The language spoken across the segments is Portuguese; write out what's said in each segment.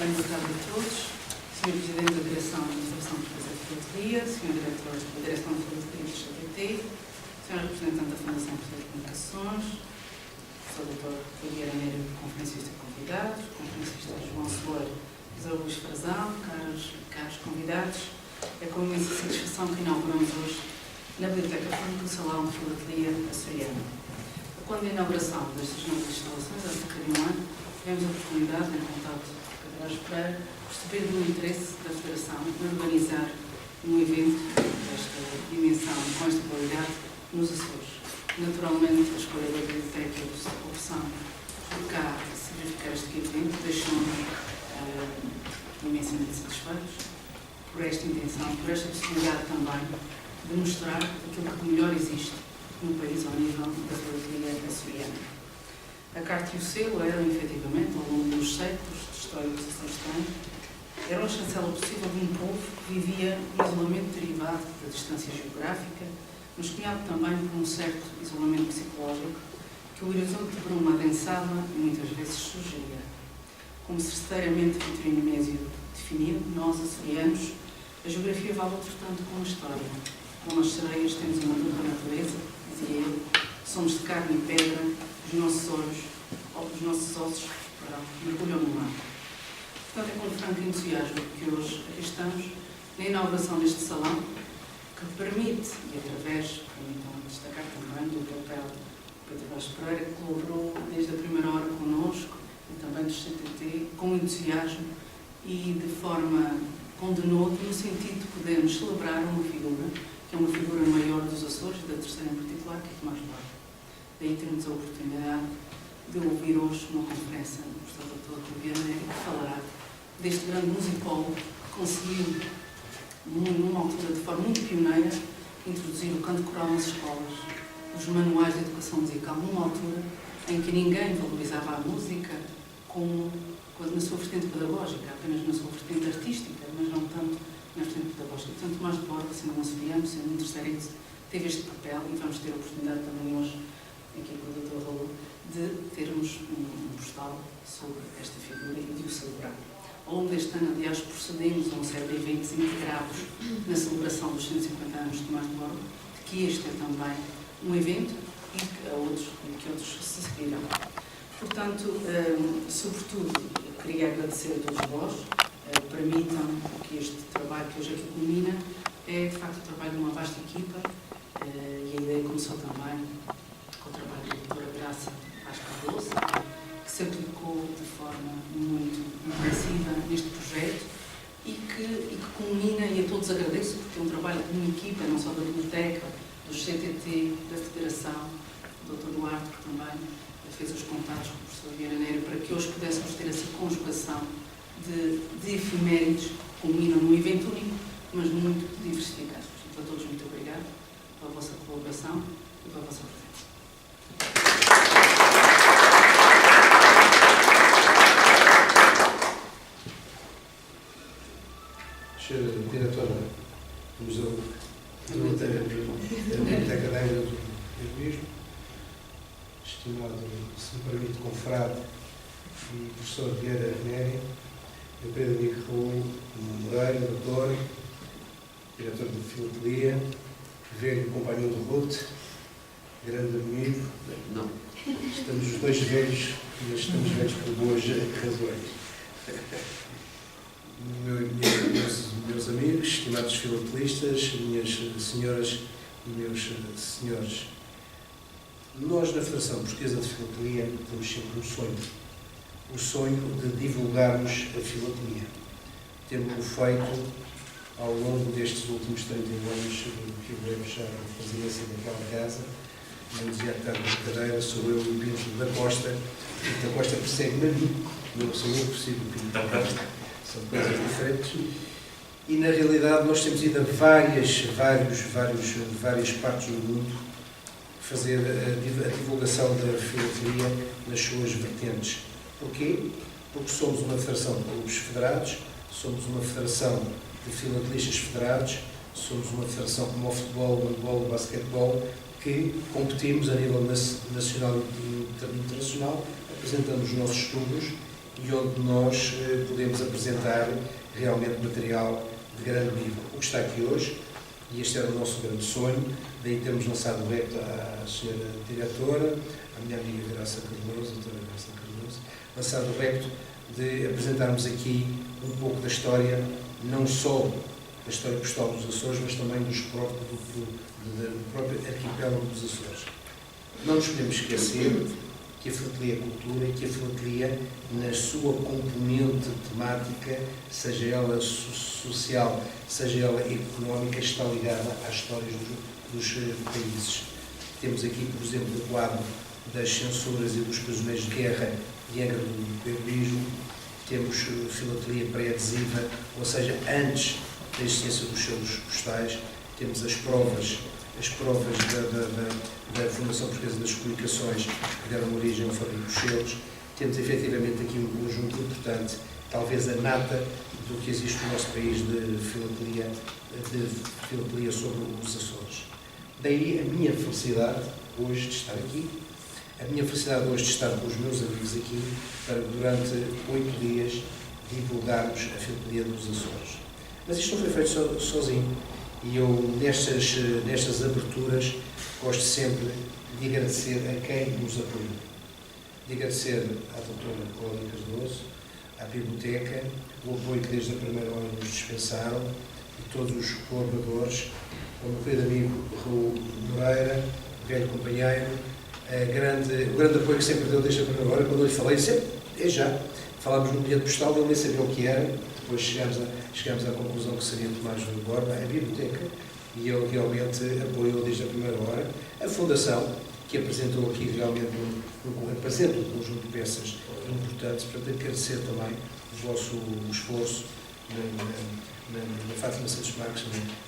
Bem, boa tarde a todos. Sr. Presidente da Direção de Administração de Filatelia, Sr. Diretor da Direção de Filatelia do CTT, Sr. Representante da Fundação de Comunicações, Sr. Dr. Vieira Neiro, conferencista e convidados, conferencista João Soeiro, José Luís Frazão, caros convidados, é com imensa satisfação que inauguramos hoje na Biblioteca Pública o Salão de Filatelia açoriana. Quando a inauguração destas novas instalações, há cerca de um ano, tivemos a oportunidade, em contato com a Pedro para perceber do interesse da Federação de organizar um evento desta dimensão, com esta qualidade, nos Açores. Naturalmente, a escolha da biblioteca e a opção por cá se verificar este evento deixou-nos imensamente satisfeitos por esta intenção, por esta possibilidade também de mostrar aquilo que melhor existe no país ao nível da filatelia açoriana. A carta e o selo eram, efetivamente, ao longo dos séculos de história que os Açores têm, eram a chancela possível de um povo que vivia um isolamento derivado da distância geográfica, mas cunhado também por um certo isolamento psicológico que o horizonte de bruma adensava e muitas vezes sugeria. Como certeiramente Vitorino Mésio definiu, nós, açorianos, a geografia vale outro tanto como a história. Como as sereias temos uma dupla natureza, dizia ele, somos de carne e pedra, os nossos ossos mergulham no mar. Portanto, é com franco entusiasmo que hoje aqui estamos na inauguração deste salão, que permite, e através, permitam destacar também, do papel de Pedro Vaz Pereira, que colaborou desde a primeira hora connosco, e também do CTT, com entusiasmo e de forma com denoto, no sentido de podermos celebrar uma figura, que é uma figura maior dos Açores, e da terceira em particular, que é Tomás Duarte. Daí temos a oportunidade de ouvir hoje uma conferência do Dr. Vieira Neiro, que falará deste grande musicólogo que conseguiu, numa altura de forma muito pioneira, introduzir o canto coral nas escolas, os manuais de educação musical, numa altura em que ninguém valorizava a música como na sua vertente pedagógica, apenas na sua vertente artística, mas não tanto na vertente pedagógica. Portanto, Tomás Duarte, sendo um açoriano, sendo um terceirito, teve este papel e vamos ter a oportunidade também hoje, aqui com o Dr. Raul, de termos um postal sobre esta figura e de o celebrar. Ao longo deste ano, aliás, procedemos a uma série de eventos integrados na celebração dos 150 anos de Tomás Duarte, que este é também um evento e que outros se seguirão. Portanto, sobretudo, queria agradecer a todos vós. Permitam que este trabalho que hoje aqui culmina é, de facto, o trabalho de uma vasta equipa e a ideia começou também com o trabalho da doutora Graça Vaz Cardoso, que se aplicou de forma muito intensiva neste projeto e que culmina, e a todos agradeço, porque é um trabalho de uma equipa, não só da biblioteca, do CTT, da Federação, do Dr. Duarte, que também fez os contatos com o professor Vieira Neiro para que hoje pudéssemos ter essa conjugação de efemérides que culminam num evento único, mas muito diversificados. Portanto, a todos muito obrigado pela vossa colaboração e pela vossa presença. Senhora Diretora do Museu da Biblioteca da Ilha do Heroísmo, estimado, se me permite, confrade e professor Vieira Neiro, meu querido amigo Raul Moreira, doutor, diretor de filatelia, velho companheiro de Ruth, grande amigo. Não. Estamos os dois velhos, mas estamos velhos por boas razões. Meus amigos, estimados filatelistas, minhas senhoras e meus senhores, nós na Federação Portuguesa de Filatelia temos sempre o sonho de divulgarmos a filatelia. Temos-o feito ao longo destes últimos 31 anos que eu já a presidência daquela casa. Não dizia tanto brincadeira, sou eu e o Pinto da Costa. O Pinto da Costa persegue-me a mim, não sou eu que persigo o Pinto da Costa. São coisas diferentes. E na realidade nós temos ido a várias partes do mundo fazer a divulgação da filatelia nas suas vertentes. Porquê? Porque somos uma federação de clubes federados, somos uma federação de filatelistas federados, somos uma federação como o futebol, o handball, o basquetebol, que competimos a nível nacional e internacional, apresentamos os nossos estudos e onde nós podemos apresentar realmente material de grande nível. O que está aqui hoje, e este era o nosso grande sonho, daí temos lançado o repto à senhora diretora, à minha amiga Graça Cardoso, doutora Graça Cardoso, lançado o repto de apresentarmos aqui um pouco da história, não só da história postal dos Açores, mas também do próprio arquipélago dos Açores. Não nos podemos esquecer que a filatelia é cultura e que a filatelia, na sua componente temática, seja ela social, seja ela económica, está ligada às histórias dos países. Temos aqui, por exemplo, o quadro das censuras e dos prisioneiros de guerra de Angra do Heroísmo. Temos filatelia pré-adesiva, ou seja, antes da existência dos selos postais. Temos as provas da Fundação Portuguesa das Comunicações, que deram origem ao fabrico dos selos. Temos efetivamente aqui um conjunto importante, talvez a nata do que existe no nosso país de filatelia sobre os Açores. Daí a minha felicidade hoje de estar aqui, a minha felicidade hoje de estar com os meus amigos aqui, para durante 8 dias divulgarmos a filatelia dos Açores. Mas isto não foi feito sozinho. E eu, nestas aberturas, gosto sempre de agradecer a quem nos apoiou. De agradecer à doutora Cláudia Cardoso, à Biblioteca, o apoio que desde a primeira hora nos dispensaram, e todos os colaboradores, ao meu querido amigo Raul Moreira, velho companheiro, o grande apoio que sempre deu desde a primeira hora, quando eu lhe falei, sempre, falámos no bilhete postal, ele nem sabia o que era, depois chegámos à conclusão que seria Tomás de Borba, a Biblioteca, e ele realmente apoiou desde a primeira hora. A Fundação, que apresentou aqui realmente apresenta um conjunto de peças importantes, para agradecer também o vosso esforço na Fátima Santos Marques,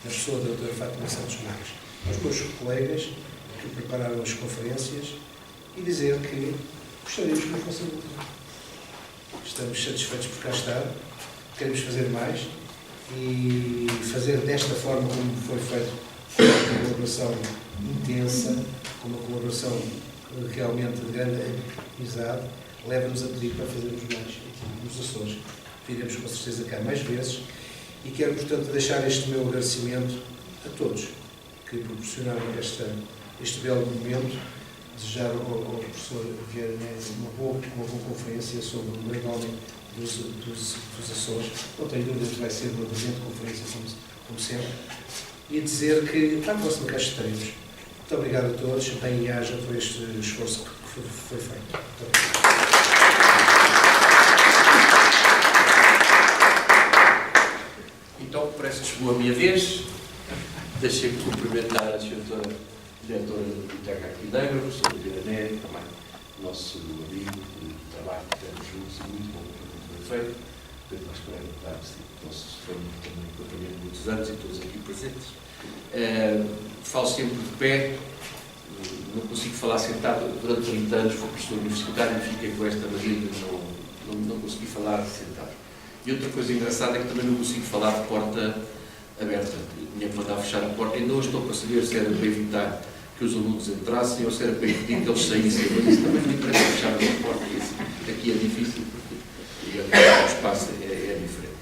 na pessoa da doutora Fátima Santos Marques, aos meus colegas que prepararam as conferências, e dizer que gostaríamos que nos fosse útil. Estamos satisfeitos por cá estar, queremos fazer mais e fazer desta forma como foi feito, com uma colaboração intensa, com uma colaboração realmente de grande amizade, leva-nos a pedir para fazermos mais aqui nos Açores. Viremos com certeza cá mais vezes e quero, portanto, deixar este meu agradecimento a todos que proporcionaram este belo momento. Desejar ao professor Vieira Neves uma boa conferência sobre o grande homem dos Açores. Não tenho dúvidas que vai ser uma brilhante conferência, como sempre. E dizer que para a próxima cá estaremos. Muito obrigado a todos, bem e haja por este esforço que foi feito. Então, parece que chegou a minha vez. Deixei-me cumprimentar a senhora diretora da Biblioteca aqui de Angra, o professor Vieira Neves, também nosso amigo, de trabalho que temos juntos, e muito bom que foi feito. Nós esperamos dar-se nosso também companheiro de muitos anos e todos aqui presentes. Falo sempre de pé, não consigo falar sentado. Durante 30 anos fui professor universitário e fiquei com esta mania de não consegui falar sentado. E outra coisa engraçada é que também não consigo falar de porta aberta. Tinha que mandar fechar a porta. Ainda hoje estou para saber se era para evitar que os alunos entrassem ou se era para impedir que eles saíssem. Mas isso também me interessa fechar a porta. Isso aqui é difícil porque o espaço é diferente.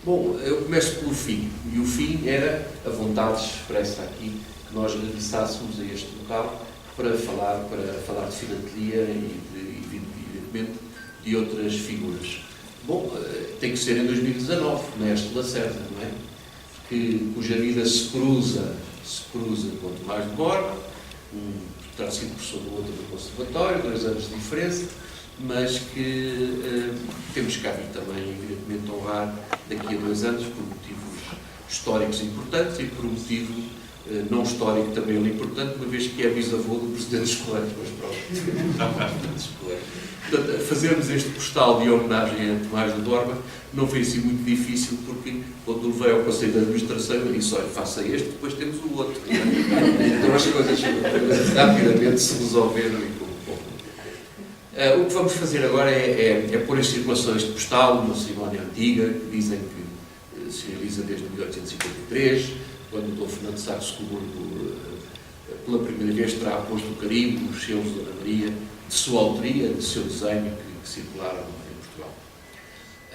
Bom, eu começo pelo fim. E o fim era a vontade expressa aqui que nós regressássemos a este local para falar de filatelia e, evidentemente, de outras figuras. Bom, tem que ser em 2019, neste Lacerda, não é? Cuja vida se cruza com o Tomás de Borba, terá sido professor do outro do Conservatório, 2 anos de diferença, mas que temos que vir também, evidentemente, honrar daqui a 2 anos por motivos históricos importantes e por um motivo não histórico também ele importante, uma vez que é bisavô do Presidente dos Colégios, mas pronto, Portanto, fazermos este postal de homenagem a Tomás de Borba não foi assim muito difícil, porque quando levei ao Conselho de Administração eu disse, olha, faça este, depois temos o outro. Então as coisas rapidamente se resolveram e como pouco. O que vamos fazer agora é pôr em circulação este postal, uma cerimónia antiga, que dizem que se realiza desde 1853, quando o Dom Fernando Sá de Segundo, pela primeira vez, terá posto o carimbo, os selos da Ana Maria, de sua autoria, de seu desenho, que circularam em Portugal.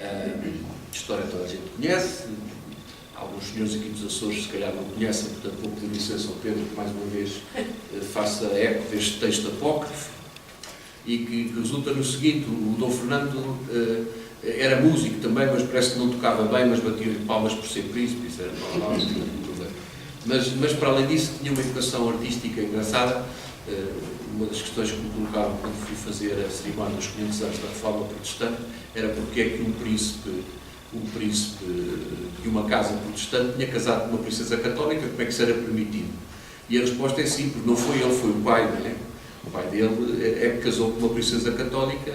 A história toda a gente conhece, alguns senhores aqui dos Açores se calhar não conhecem, portanto vou pedir licença ao Pedro que mais uma vez faça eco deste texto apócrifo e que resulta no seguinte: o Dom Fernando era músico também, mas parece que não tocava bem, mas batia-lhe palmas por ser príncipe, isso era normal, não tinha problema. Mas para além disso tinha uma educação artística engraçada. Uma das questões que me colocaram quando fui fazer a cerimónia dos 500 anos da Reforma Protestante era porque é que um príncipe de uma casa protestante tinha casado com uma princesa católica, como é que isso era permitido? E a resposta é simples: não foi ele, foi o pai, não é? O pai dele é que casou com uma princesa católica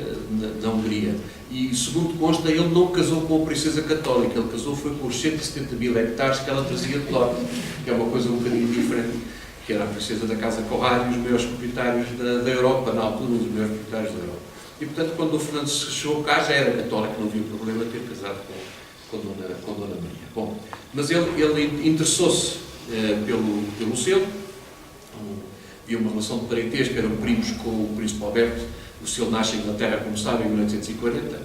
na Hungria. E, segundo consta, ele não casou com a princesa católica, ele casou foi com os 170.000 hectares que ela trazia de lote, que é uma coisa um bocadinho diferente, que era a princesa da Casa Corrado e os maiores proprietários da Europa, na altura, um dos maiores proprietários da Europa. E, portanto, quando o Fernando se chegou cá, já era católico, não havia problema ter casado com Dona Maria. Bom, mas ele interessou-se pelo selo, havia uma relação de parentesco, eram primos com o Príncipe Alberto. O selo nasce em Inglaterra, como sabem, em 1840,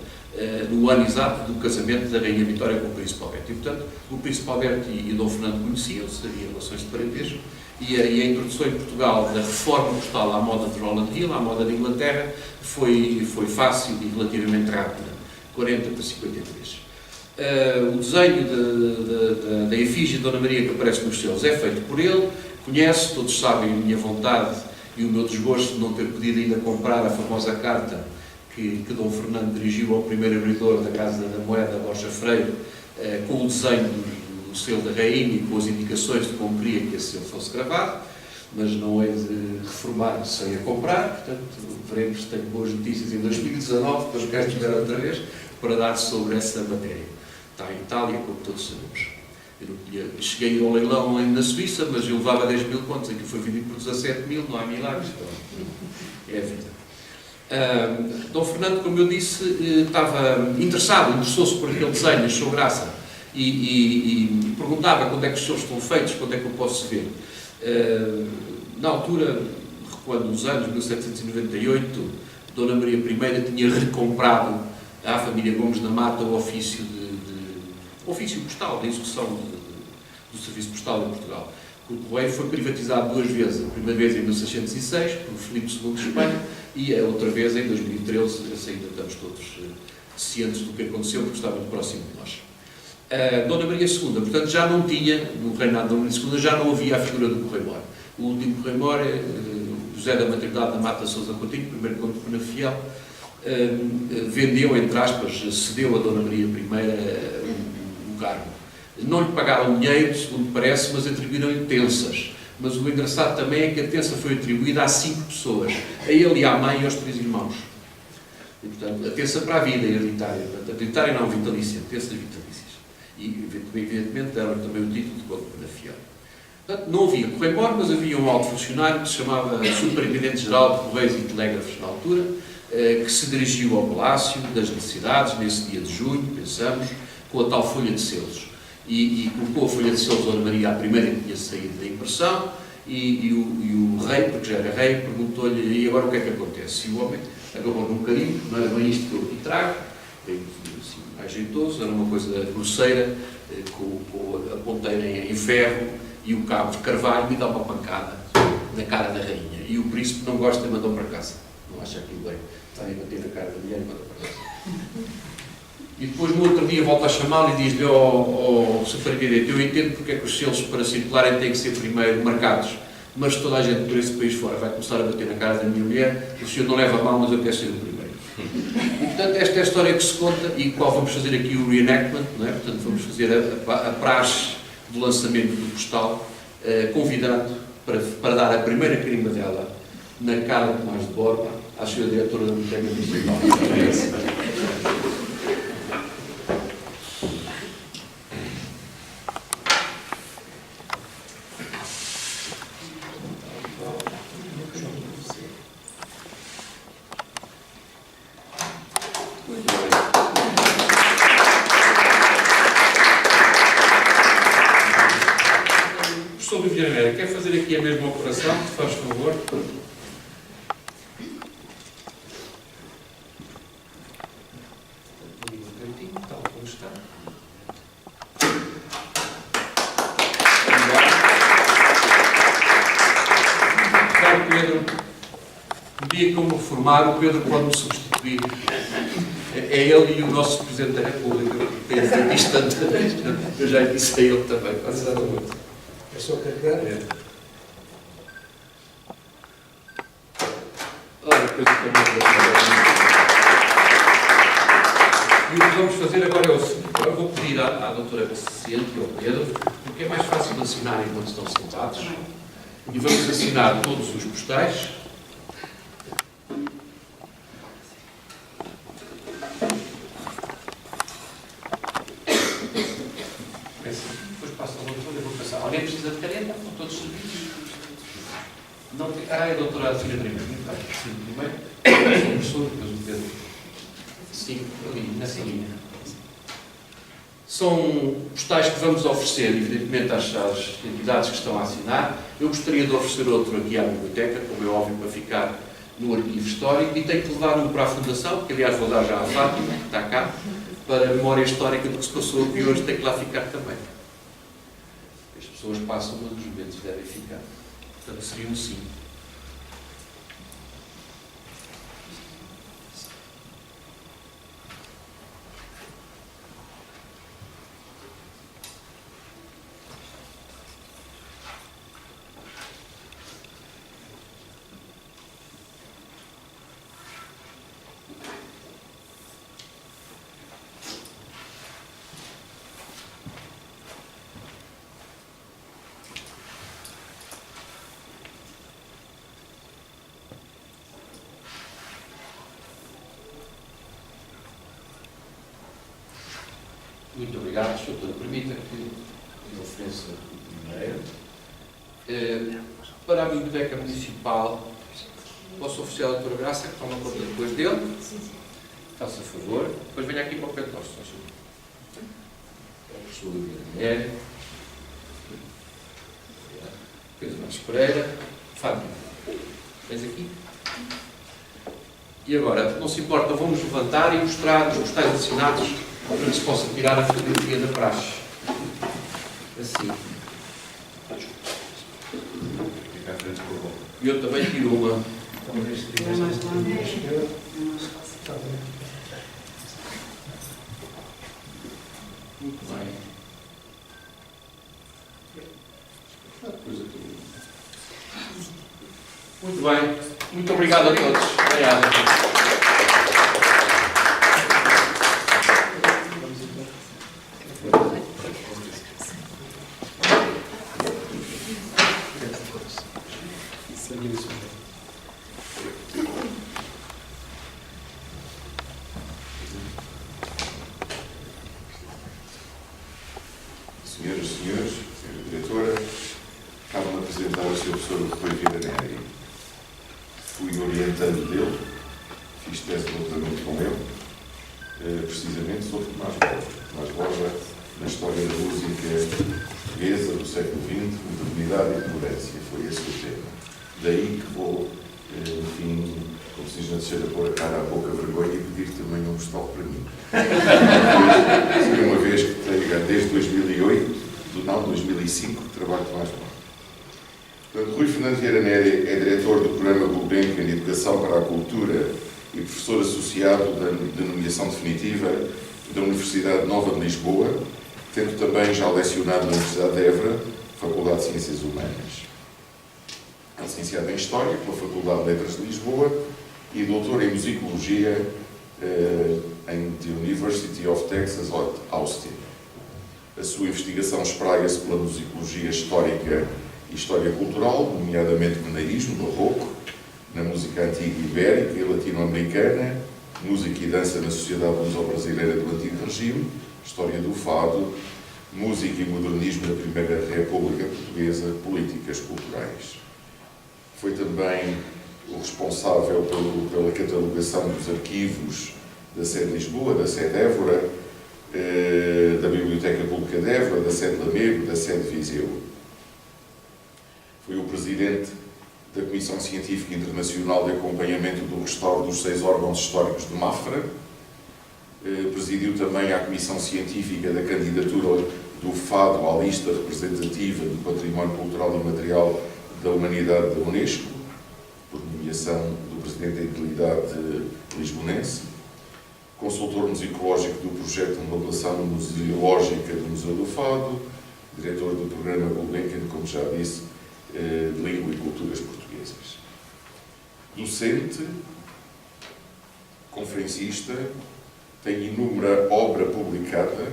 no ano exato do casamento da Rainha Vitória com o Príncipe Alberto. E, portanto, o Príncipe Alberto e Dom Fernando conheciam-se, havia relações de parentesco, e a introdução em Portugal da reforma postal à moda de Roland Hill, à moda de Inglaterra, foi fácil e relativamente rápida, 40 para 53. O desenho da efígie de Dona Maria que aparece nos selos é feito por ele, conhece, todos sabem a minha vontade e o meu desgosto de não ter podido ainda comprar a famosa carta que Dom Fernando dirigiu ao primeiro abridor da Casa da Moeda, Borja Freire, com o desenho do selo da Rainha e com as indicações de como queria que esse selo fosse gravado, mas não hei de reformar sem a comprar, portanto, veremos se tenho boas notícias em 2019, depois cá estiver outra vez, para dar sobre essa matéria. Está em Itália, como todos sabemos. Eu cheguei ao leilão na Suíça, mas eu levava 10 mil contos, aqui foi vendido por 17 mil, não há milagres, então, é a vida. Dom Fernando, como eu disse, estava interessou-se por aquele desenho, achou graça, e perguntava quando é que os seus estão feitos, quando é que eu posso ver. Na altura, recuando os anos, 1798, Dona Maria I tinha recomprado à família Gomes da Mata o ofício postal, da execução do serviço postal em Portugal. O Correio foi privatizado 2 vezes, a primeira vez em 1606, por Filipe II de Espanha, e a outra vez em 2013, ainda estamos todos cientes do que aconteceu, porque está muito próximo de nós. Dona Maria II, portanto, já não tinha, no reinado de Dona Maria II, já não havia a figura do Correio-Mor. O último Correio-Mor é José da Maternidade da Mata Sousa Coutinho, primeiro conde de Penafiel, vendeu, entre aspas, cedeu a Dona Maria I o cargo. Não lhe pagaram dinheiro, segundo parece, mas atribuíram-lhe tensas. Mas o engraçado também é que a tensa foi atribuída a 5 pessoas, a ele e à mãe e aos 3 irmãos. E, portanto, a tensa para a vida hereditária. Hereditária não, vitalícia, tensas vitalícias. E, evidentemente, deram também o título de conde de Penafiel. Portanto, não havia Correio-Mor, mas havia um alto funcionário que se chamava Superintendente-Geral de Correios e Telégrafos, na altura, que se dirigiu ao Palácio das Necessidades, nesse dia de junho, pensamos, com a tal folha de selos. E colocou a folha de selos Dona Maria, a primeira que tinha saído da impressão, e o rei, porque já era rei, perguntou-lhe: e agora o que é que acontece? E o homem agarrou num carimbo, não era bem isto que eu aqui trago, bem assim, mais jeitoso, era uma coisa grosseira, com a ponteira em ferro e o cabo de carvalho, e dá uma pancada na cara da rainha. E o príncipe não gosta e mandou para casa. Não acha aquilo bem. Está a bater na cara da mulher e mandou para casa. E depois, no outro dia, volta a chamá-lo e diz-lhe: ao superintendente, eu entendo porque é que os selos para circularem têm que ser primeiro marcados, mas toda a gente por esse país fora vai começar a bater na cara da minha mulher, o senhor não leva a mal, mas eu quero ser o primeiro. E, portanto, esta é a história que se conta e qual vamos fazer aqui o reenactment, não é? Portanto, vamos fazer a praxe do lançamento do postal, convidando para dar a primeira carimba dela na cara de Tomás de Borba, à sua diretora da Biblioteca Municipal. Quer fazer aqui a mesma operação, se faz favor? Está Pedro, no dia que eu me reformar, o Pedro pode me substituir. É ele e o nosso Presidente da República que tem feito isto tantas vezes. Eu já lhe disse a ele também. É só carregar? É. Olha, coisa que eu E o que vamos fazer agora é o seguinte. Agora vou pedir à doutora Paciente e ao Pedro, porque é mais fácil de assinar enquanto estão sentados. E vamos assinar todos os postais. Depois passa a doutora, eu vou passar. Alguém precisa de caneta? Estão todos servidos? Não tem... Ah, é a doutora Filha primeiro. Sim, primeiro. O professor, depois o Pedro. Sim, ali, nessa linha. São postais que vamos oferecer, evidentemente, às entidades que estão a assinar. Eu gostaria de oferecer outro aqui à biblioteca, como é óbvio, para ficar no arquivo histórico, e tenho que levar um para a Fundação, que aliás vou dar já à Fátima, que está cá, para a memória histórica do que se passou aqui hoje, tem que lá ficar também. As pessoas passam, mas os momentos devem ficar. Portanto, seria um sim. Muito obrigado, Sr. Doutor. Permita que lhe ofereça o dinheiro. Para a Biblioteca Municipal, posso oferecer à doutora Graça, que toma conta depois dele. Faça favor. Depois venha aqui para o pé de nós, Sr. Professor Guilherme. Pedro Marques Pereira. Fábio, vens aqui? E agora, não se importa, vamos levantar e mostrar os postais assinados para que se possa tirar a fotografia da praxe. Assim. E eu também tiro uma. Muito bem. Muito bem. Muito obrigado a todos. Obrigado. Senhoras e senhores, senhora diretora, cabe-me apresentar o Sr. Professor Rui Vieira Neri. Fui orientando dele, fiz tese de doutoramento com ele, precisamente sobre Tomás Borba. Tomás Borba, na história da música portuguesa do século XX, modernidade e tolerância. Foi esse o tema. Daí que vou, enfim, como se diz na descer a pôr a cara à pouca vergonha e pedir também um postal para mim. Uma vez que tenho, desde 2008, 2005, que trabalho com mais Borba. Portanto, Rui Fernando Vieira Neri é diretor do Programa Gulbenkian de Educação para a Cultura e professor associado da denominação definitiva da Universidade Nova de Lisboa, tendo também já lecionado na Universidade de Évora, Faculdade de Ciências Humanas. É licenciado em História pela Faculdade de Letras de Lisboa e doutor em Musicologia em The University of Texas Austin. A sua investigação espraia-se pela musicologia histórica e história cultural, nomeadamente menaísmo, barroco, na música antiga ibérica e latino-americana, música e dança na sociedade luso-brasileira do Antigo Regime, história do fado, música e modernismo na Primeira República Portuguesa, políticas culturais. Foi também o responsável pela catalogação dos arquivos da sede de Lisboa, da sede de Évora, da Biblioteca Pública de Évora, da sede de Lamego, da sede de Viseu. Foi o presidente da Comissão Científica Internacional de Acompanhamento do Restauro dos 6 órgãos históricos de Mafra. Presidiu também a Comissão Científica da Candidatura do Fado à lista representativa do Património Cultural e Material da Humanidade da Unesco. nomeação do Presidente da Edilidade Lisbonense, consultor musicológico do projeto de remodelação museológica do Museu do Fado, diretor do programa Gulbenkian, como já disse, de Língua e Culturas Portuguesas. Docente, conferencista, tem inúmera obra publicada,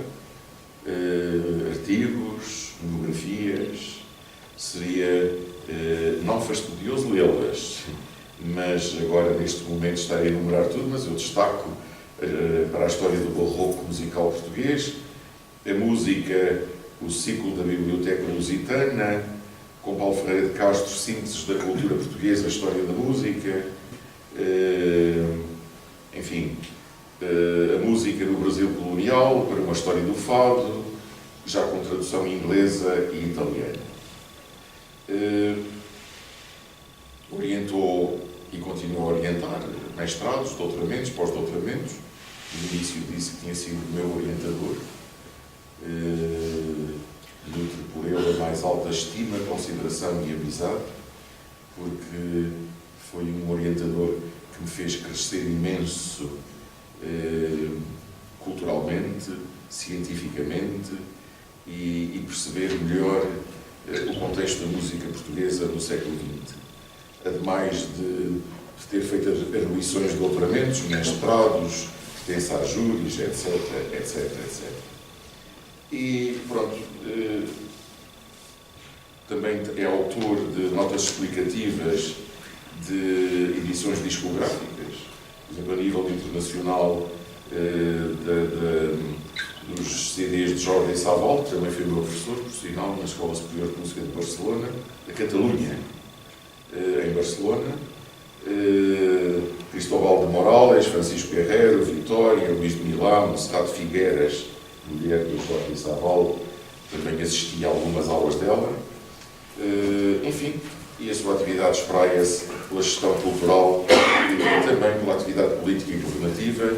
artigos, monografias. Seria não fastidioso lê-las, mas agora neste momento estarei a enumerar tudo, mas eu destaco para a história do barroco musical português, a música, o ciclo da Biblioteca Lusitana, com Paulo Ferreira de Castro, sínteses da cultura portuguesa, a história da música, enfim, a música no Brasil colonial, para uma história do fado, já com tradução inglesa e italiana. Orientou e continua a orientar mestrados, doutoramentos, pós-doutoramentos. No início disse que tinha sido o meu orientador. Nutro por ele a mais alta estima, consideração e amizade, porque foi um orientador que me fez crescer imenso culturalmente, cientificamente e perceber melhor o contexto da música portuguesa no século XX. Ademais de ter feito arguições de doutoramentos, mestrados, pertence a júris, etc, etc, etc. E, pronto, também é autor de notas explicativas de edições discográficas, por exemplo, a nível internacional, dos CDs de Jordi Savall, que também foi meu professor, por sinal, na Escola Superior de Música de Barcelona, da Catalunha, em Barcelona, Cristóbal de Morales, Francisco Guerreiro, Vitória, Luís de Milão, Montserrat Figueiras, mulher do Jordi Savall, também assisti a algumas aulas dela. Enfim, e a sua atividade espraia-se pela gestão cultural e também pela atividade política e governativa.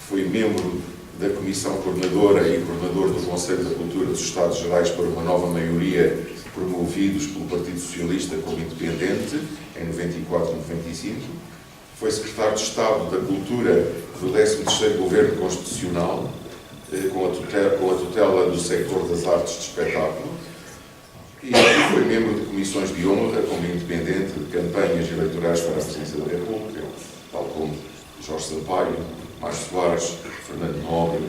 Foi membro da Comissão Coordenadora e coordenador do Conselho da Cultura dos Estados Gerais para uma nova maioria, promovidos pelo Partido Socialista como independente, em 94 e 95. Foi secretário de Estado da Cultura do 13º Governo Constitucional, com a tutela do sector das artes de espetáculo, e foi membro de comissões de honra, como independente, de campanhas eleitorais para a Presidência da República, tal como Jorge Sampaio, Márcio Soares, Fernando Nobre,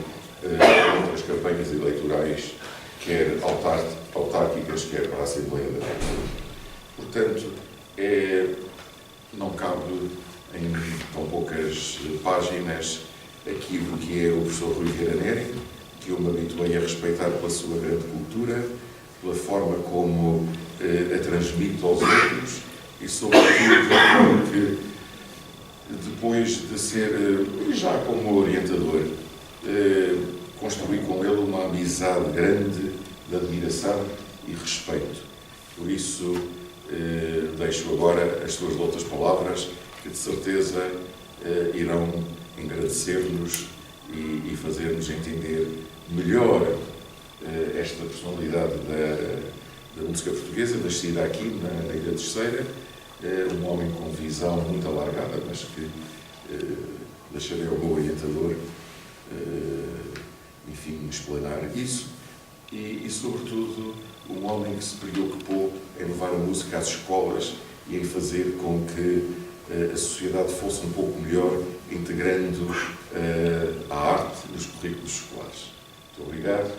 outras campanhas eleitorais, quer autárquicas, quer para a Assembleia da República. Portanto, não cabe em tão poucas páginas aquilo que é o professor Rui Vieira Neri, que eu me habituei a respeitar pela sua grande cultura, pela forma como a transmite aos outros e, sobretudo, porque depois de ser, já como orientador, construí com ele uma amizade grande de admiração e respeito. Por isso, deixo agora as suas outras palavras, que de certeza irão engrandecer-nos e fazer-nos entender melhor esta personalidade da música portuguesa, nascida aqui na Ilha Terceira, um homem com visão muito alargada, mas que deixarei ao meu orientador, enfim, explanar isso, e sobretudo um homem que se preocupou em levar a música às escolas e em fazer com que a sociedade fosse um pouco melhor, integrando a arte nos currículos escolares. Muito obrigado.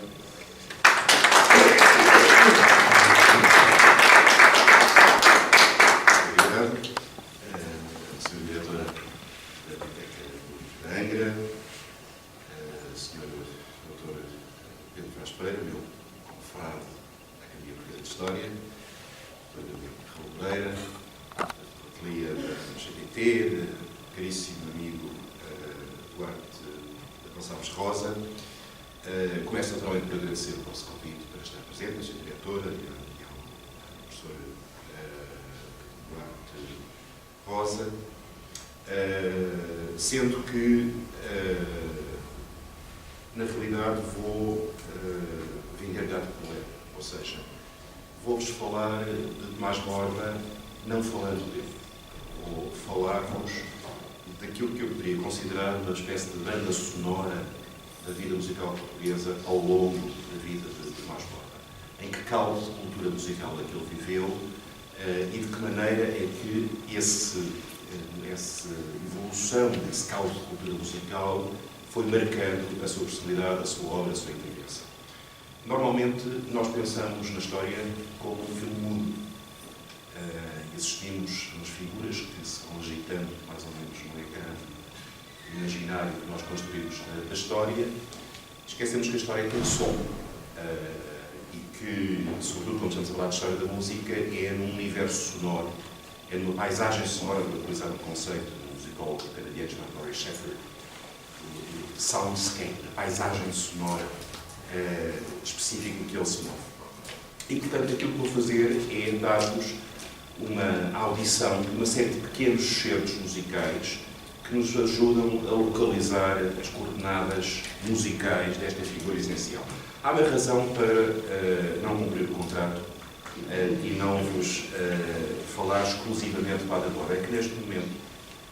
Obrigado. Sra. Diretora da Biblioteca de Angra, Sr. Dr. Pedro Vaz Pereira, meu confrade da Academia Portuguesa de História, Dr. Raul Pereira, da Ateliê da GBT, caríssimo amigo Duarte Gonçalves Rosa. Começo naturalmente por agradecer o vosso convite para estar presente, a Sra. Diretora e ao professor Duarte Rosa, sendo que, na realidade, vou vingar de poema, ou seja, vou-vos falar de Tomás Borba, não falando dele. ou falar-vos daquilo que eu poderia considerar uma espécie de banda sonora da vida musical portuguesa ao longo da vida de Tomás Borba. Em que caldo de cultura musical é que ele viveu e de que maneira é que essa evolução desse caldo de cultura musical foi marcando a sua personalidade, a sua obra, a sua inteligência. Normalmente, nós pensamos na história como um filme mudo. Existimos nas figuras que se vão agitando mais ou menos no ecrã imaginário que nós construímos da história. Esquecemos que a história tem som e que, sobretudo quando estamos a falar de história da música, é num universo sonoro, é numa paisagem sonora, para utilizar um conceito do musicólogo canadiano chamado Murray Sheffer, o soundscape, a paisagem sonora específica que ele se move. E, portanto, aquilo que vou fazer é dar-vos uma audição de uma série de pequenos excertos musicais que nos ajudam a localizar as coordenadas musicais desta figura essencial. Há uma razão para não cumprir o contrato e não vos falar exclusivamente do Padre Borba. É que neste momento,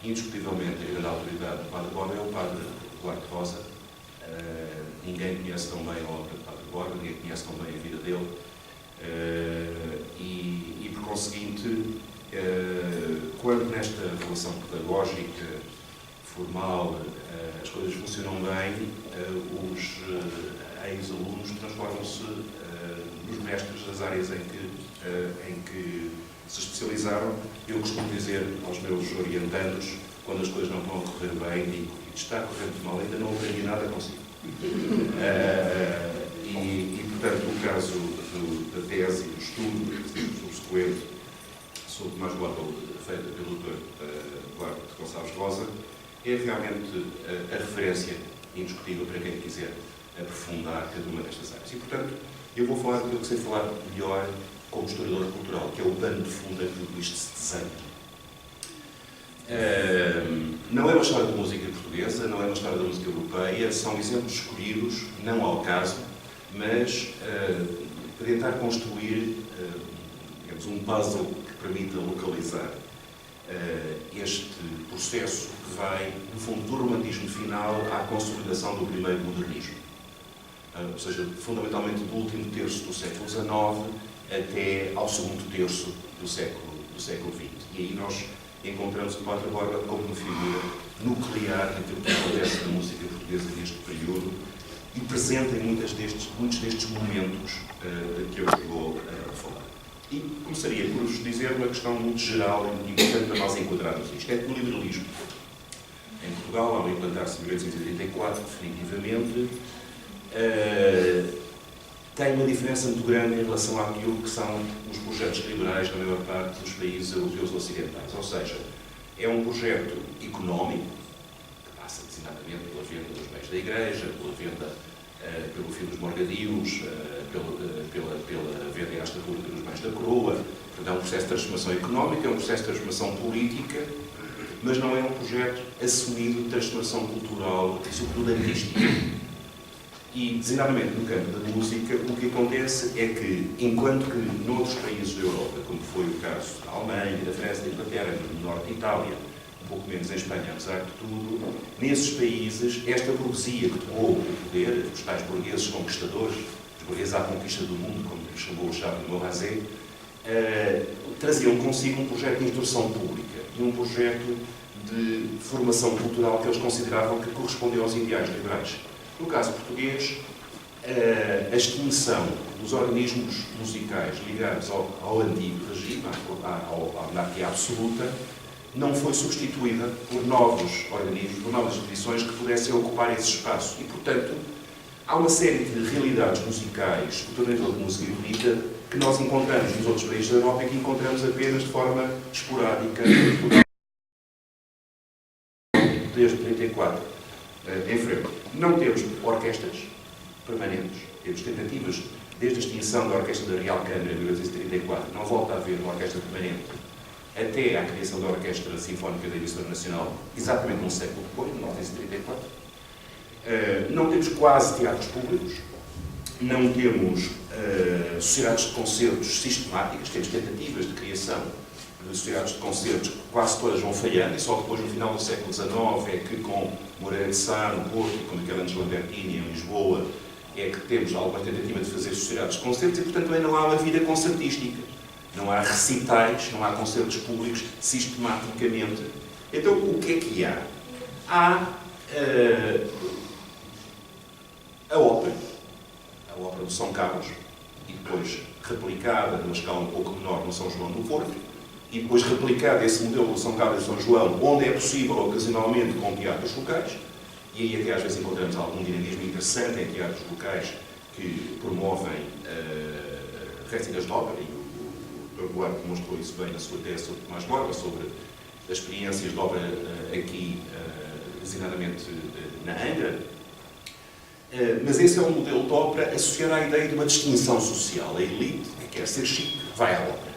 indiscutivelmente, a grande autoridade do Padre Borba é o Padre Duarte Rosa. Ninguém conhece tão bem a obra do Padre Borba, ninguém conhece tão bem a vida dele. E por conseguinte, quando nesta relação pedagógica, formal, as coisas funcionam bem, os ex-alunos transformam-se nos mestres das áreas em que se especializaram. Eu costumo dizer aos meus orientandos, quando as coisas não estão a correr bem, digo, está a correr muito mal, ainda não aprendi nada consigo. Portanto, o caso da tese e do estudo subsequente sobre Tomás Borba, feita pelo Dr. Duarte Gonçalves Rosa, é realmente a referência indiscutível para quem quiser aprofundar cada uma destas áreas. E, portanto, eu vou falar daquilo que sei falar melhor como historiador cultural, que é o pano de fundo de tudo isto se desenha. Não é uma história da música portuguesa, não é uma história da música europeia, são exemplos escolhidos, não ao caso, mas para tentar construir digamos, um puzzle que permita localizar este processo que vai, no fundo, do romantismo final à consolidação do primeiro modernismo. Ou seja, fundamentalmente do último terço do século XIX até ao segundo terço do século XX. E aí nós encontramos o Padre Borba como uma figura nuclear naquilo que acontece na música portuguesa neste período e presente em muitos destes momentos que eu vou falar. E começaria por vos dizer uma questão muito geral e muito importante para nós enquadrarmos isto. É que no liberalismo, em Portugal, ao implantar-se em 1884, definitivamente, tem uma diferença muito grande em relação àquilo que são os projetos liberais na maior parte dos países europeus ocidentais. Ou seja, é um projeto económico, que passa designadamente pela venda dos bens da Igreja, pelo fim dos morgadios, pela venda em Asta Pública dos bens da coroa. Portanto, é um processo de transformação económica, é um processo de transformação política, mas não é um projeto assumido de transformação cultural e, sobretudo, artística. E, designadamente no campo da música, o que acontece é que, enquanto que noutros países da Europa, como foi o caso da Alemanha, da França, da Inglaterra, no norte de Itália, um pouco menos em Espanha, apesar de tudo, nesses países, esta burguesia que tomou o poder, os tais burgueses conquistadores, os burgueses à conquista do mundo, como chamou o Charles de Maurrazet, traziam consigo um projeto de instrução pública e um projeto de formação cultural que eles consideravam que correspondeu aos ideais liberais. No caso português, a extinção dos organismos musicais ligados ao antigo regime, à monarquia absoluta, não foi substituída por novos organismos, por novas instituições que pudessem ocupar esse espaço. E, portanto, há uma série de realidades musicais, o torneio de música erudita, que nós encontramos nos outros países da Europa e que encontramos apenas de forma esporádica em Portugal desde 1934 em frente. Não temos orquestras permanentes, temos tentativas desde a extinção da Orquestra da Real Câmara em 1934, não volta a haver uma orquestra permanente, até à criação da Orquestra Sinfónica da Emissora Nacional, exatamente um século depois, em 1934. Não temos quase teatros públicos, não temos sociedades de concertos sistemáticas, temos tentativas de criação sociedades de concertos, quase todas vão falhando, e só depois, no final do século XIX, é que com Moreira de Sá, no Porto, e com Michelangelo Lambertini, em Lisboa, é que temos alguma tentativa de fazer sociedades de concertos, e, portanto, também não há uma vida concertística. Não há recitais, não há concertos públicos sistematicamente. Então, o que há? Há a ópera do São Carlos, e depois replicada numa escala um pouco menor no São João do Porto, e depois replicada esse modelo do São Carlos e São João, onde é possível, ocasionalmente, com teatros locais, e aí até às vezes encontramos algum dinamismo interessante em teatros locais que promovem récitas de ópera, e o Dr. Duarte demonstrou isso bem na sua tese sobre Tomás Borba, sobre as experiências de ópera aqui, designadamente na Angra. Mas esse é um modelo de ópera associado à ideia de uma distinção social. A elite, que quer ser chique, vai à ópera.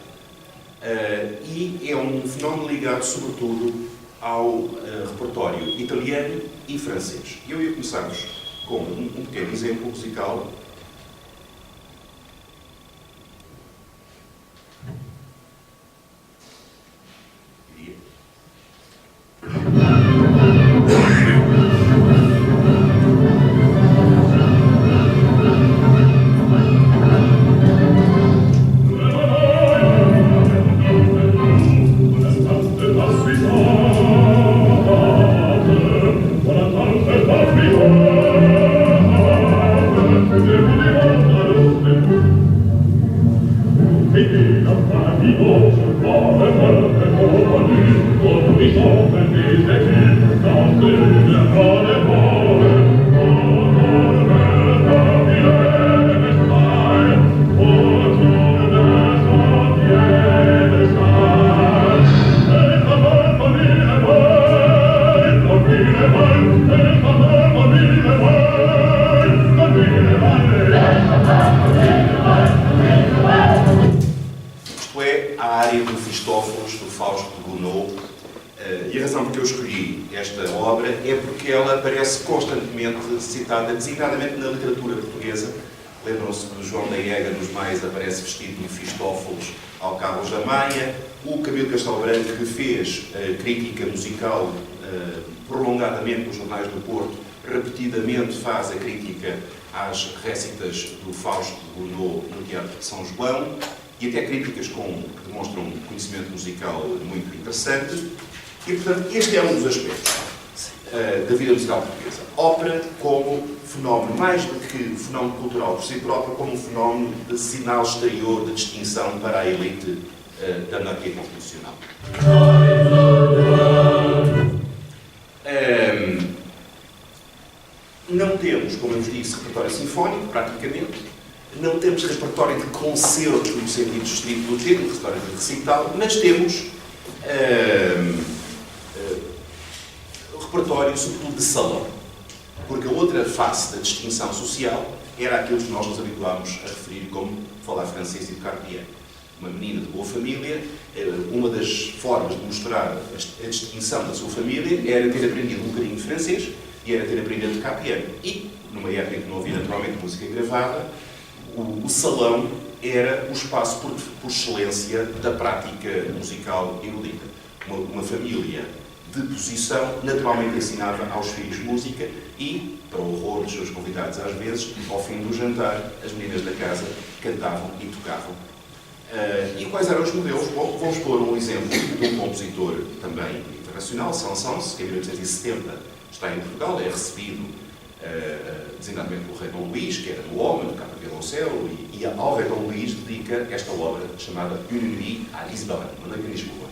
E é um fenómeno ligado, sobretudo, ao repertório italiano e francês. Eu ia começar-vos com um pequeno exemplo musical. Designadamente na literatura portuguesa. Lembram-se que o João da Iega nos Mais aparece vestido de Mefistófeles ao Carlos da Maia, o Camilo Castelo Branco, que fez crítica musical prolongadamente nos jornais do Porto, repetidamente faz a crítica às récitas do Fausto de Gounod no Teatro de São João, e até críticas que demonstram um conhecimento musical muito interessante. E, portanto, este é um dos aspectos da vida musical portuguesa. Ópera como fenómeno, mais do que fenómeno cultural por si próprio, como um fenómeno de sinal exterior de distinção para a elite da monarquia constitucional. Não temos, como eu vos disse, repertório sinfónico, praticamente. Não temos repertório de concerto no sentido estrito do termo, repertório de recital, mas temos repertório, sobretudo, de salão. Porque a outra face da distinção social era aquilo que nós nos habituámos a referir como falar francês e tocar piano. Uma menina de boa família, uma das formas de mostrar a distinção da sua família era ter aprendido um bocadinho de francês e era ter aprendido a tocar piano. E, numa época em que não havia naturalmente música gravada, o salão era o espaço por excelência da prática musical erudita. Uma família de posição naturalmente ensinava aos filhos música e, para o horror dos seus convidados às vezes, ao fim do jantar, as meninas da casa cantavam e tocavam. E quais eram os modelos? Bom, vamos pôr um exemplo de um compositor também internacional, Saint-Saëns, que em 1870 está em Portugal, é recebido designadamente pelo rei Dom Luís, que era do homem, tocava violoncelo, e ao rei Dom Luís dedica esta obra chamada Une nuit à Lisbonne, uma noite em Lisboa.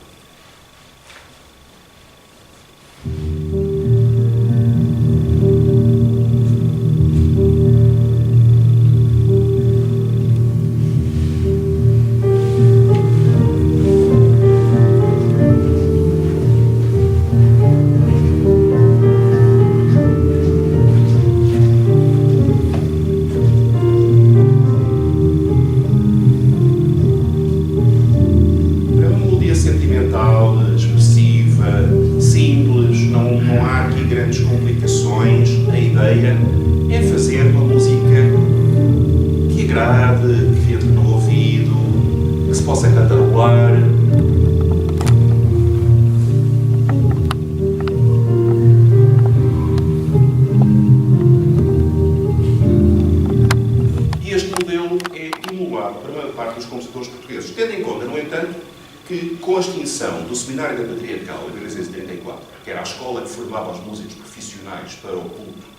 com a extinção do Seminário da Patriarcal, em 1934, que era a escola que formava os músicos profissionais para o culto,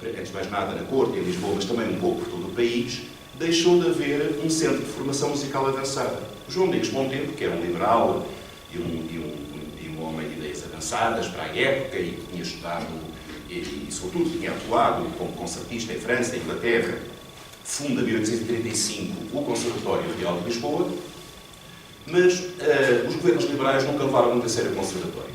antes de mais nada na corte, em Lisboa, mas também um pouco por todo o país, deixou de haver um centro de formação musical avançada. O João Domingos Montempo, que era um liberal e um homem de ideias avançadas para a época e que tinha estudado e sobretudo, tinha atuado como concertista em França e Inglaterra, funda em 1835 o Conservatório Real de Lisboa, mas os governos liberais nunca levaram muito a sério o Conservatório.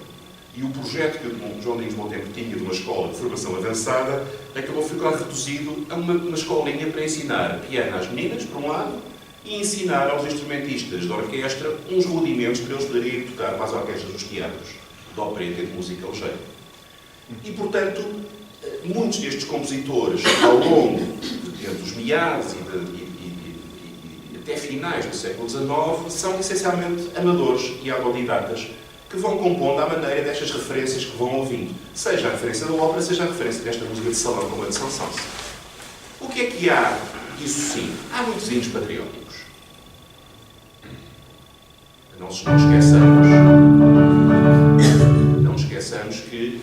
E o projeto que o João Domingos Montempo tinha de uma escola de formação avançada acabou por ficar reduzido a uma escolinha para ensinar piano às meninas, por um lado, e ensinar aos instrumentistas de orquestra uns rudimentos para eles poderem tocar para as orquestras dos teatros, de opereta e de música ligeira. E, portanto, muitos destes compositores, ao longo dos meados e até finais do século XIX, são essencialmente amadores e autodidatas que vão compondo à maneira destas referências que vão ouvindo. Seja a referência da ópera, seja a referência desta música de salão como a de Saint-Saëns. O que é que há? Isso sim, há muitos hinos patrióticos. Não esqueçamos que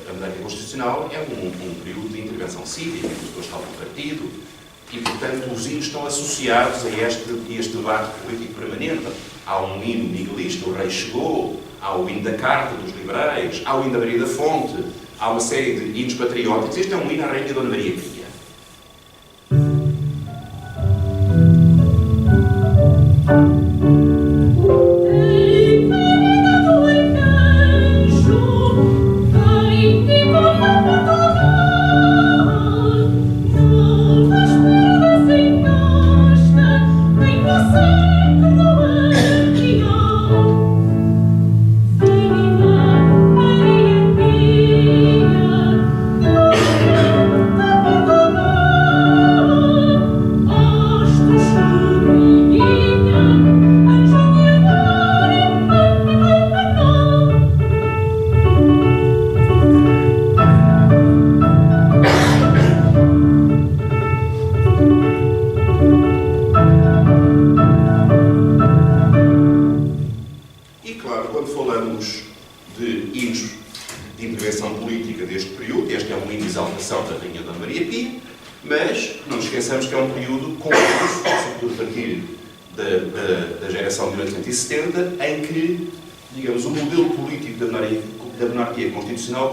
a monarquia constitucional é um período de intervenção cívica, em que as pessoas estavam no partido, e, portanto, os hinos estão associados a este debate político permanente. Há um hino miguelista, o Rei Chegou, há o hino da Carta dos Liberais, há o hino da Maria da Fonte, há uma série de hinos patrióticos. Este é um hino à Rainha Dona Maria Pia.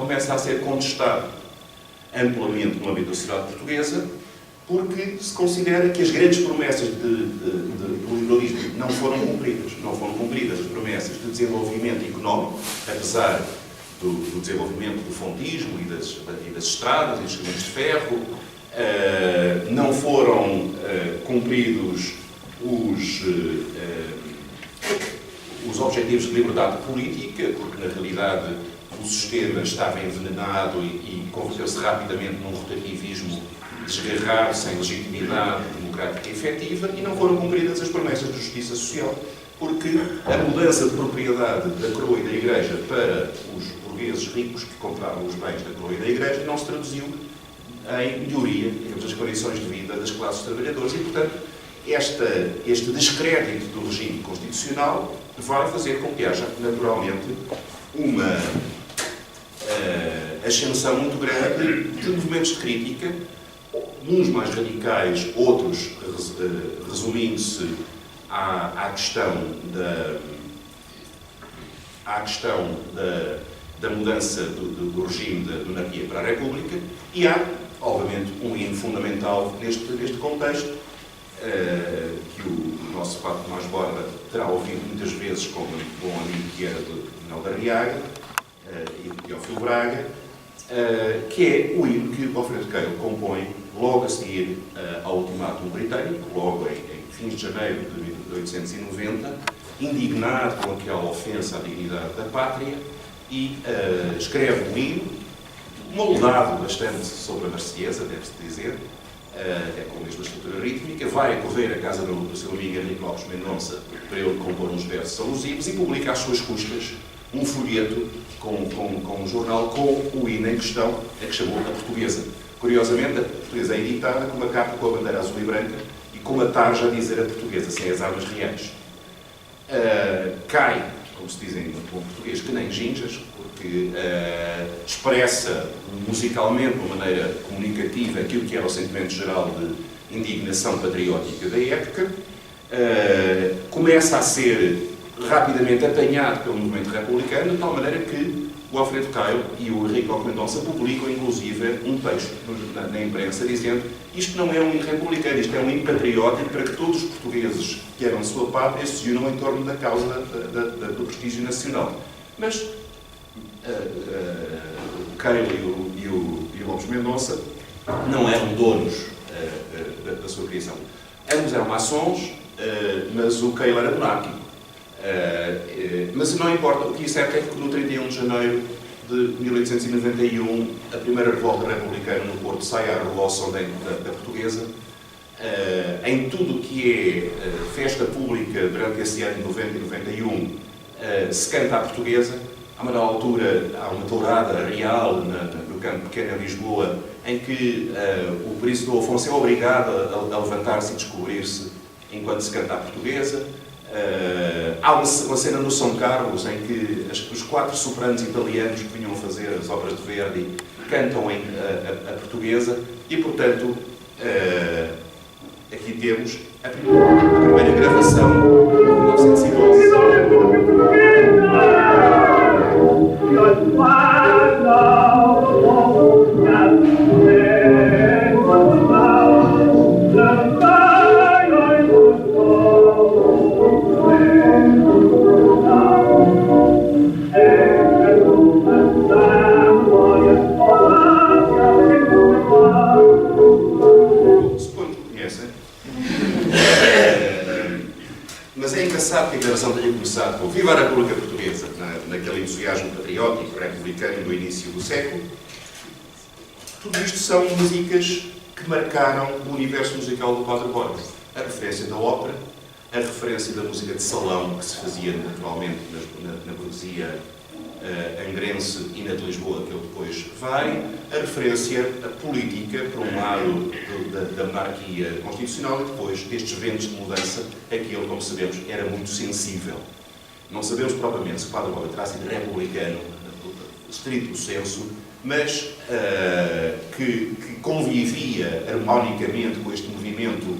Começa a ser contestado amplamente no âmbito da sociedade portuguesa, porque se considera que as grandes promessas do liberalismo não foram cumpridas. Não foram cumpridas as promessas de desenvolvimento económico, apesar do desenvolvimento do fontismo e das estradas e dos caminhos de ferro. Não foram cumpridos os objetivos de liberdade política, porque na realidade o sistema estava envenenado e converteu-se rapidamente num rotativismo desgarrado, sem legitimidade democrática e efetiva, e não foram cumpridas as promessas de justiça social, porque a mudança de propriedade da coroa e da Igreja para os burgueses ricos que compravam os bens da coroa e da Igreja não se traduziu em melhoria, digamos, das condições de vida das classes trabalhadoras, e, portanto, este descrédito do regime constitucional vai fazer com que haja, naturalmente, uma ascensão muito grande de movimentos de crítica, uns mais radicais, outros resumindo-se à questão da mudança do regime da monarquia para a República, e há, obviamente, um hino fundamental neste contexto, que o nosso Padre Tomás Borba terá ouvido muitas vezes como um bom amigo que era do Manuel da Arriaga e do Teófilo Braga, que é o hino que Alfredo Keil compõe logo a seguir ao ultimátum britânico, logo em fins de janeiro de 1890, indignado com aquela ofensa à dignidade da pátria, e escreve um hino, moldado bastante sobre a Marselhesa, deve-se dizer, até com a mesma estrutura rítmica, vai correr à casa do seu amigo Henrique Lopes Mendonça para ele compor uns versos alusivos e publica às suas custas um folheto com um jornal com o hino em questão, a que chamou a Portuguesa. Curiosamente, a Portuguesa é editada com uma capa com a bandeira azul e branca e com uma tarja a dizer a Portuguesa, sem as armas reais. cai, como se diz em bom português, que nem ginjas, porque expressa musicalmente, de uma maneira comunicativa, aquilo que era o sentimento geral de indignação patriótica da época, começa a ser rapidamente apanhado pelo movimento republicano, de tal maneira que o Alfredo Keil e o Henrique Mendonça publicam, inclusive, um texto na imprensa dizendo: isto não é um hino republicano, isto é um hino patriótico para que todos os portugueses que eram sua pátria se unam em torno da causa do prestígio nacional. Mas o Keil e o Lopes Mendonça não eram donos da sua criação. Ambos eram maçons, mas o Keil era monárquico. Mas não importa, o que é certo é que no 31 de janeiro de 1891 a primeira revolta republicana no Porto sai à revolução da portuguesa. Em tudo o que é festa pública durante esse ano de 90 e 91 se canta à portuguesa. A uma altura há uma tourada real no campo pequeno em Lisboa em que o príncipe Dom Afonso é obrigado a levantar-se e descobrir-se enquanto se canta à portuguesa. Há uma cena no São Carlos em que os 4 sopranos italianos que vinham fazer as obras de Verdi cantam a portuguesa e, portanto, aqui temos a primeira gravação de 1912. Suponho que conhecem. Mas é engraçado que a gravação tenha começado com Viva a República Portuguesa, naquele entusiasmo patriótico republicano no início do século. Tudo isto são músicas que marcaram o universo musical do Padre Borges. A referência da ópera, a referência da música de salão, que se fazia naturalmente na burguesia angrense e na de Lisboa, que ele depois vai, a referência política, por um lado, da monarquia constitucional e depois destes ventos de mudança a que ele, como sabemos, era muito sensível. Não sabemos propriamente se o Padre Borges terá sido republicano, estrito senso, mas que convivia harmonicamente com este movimento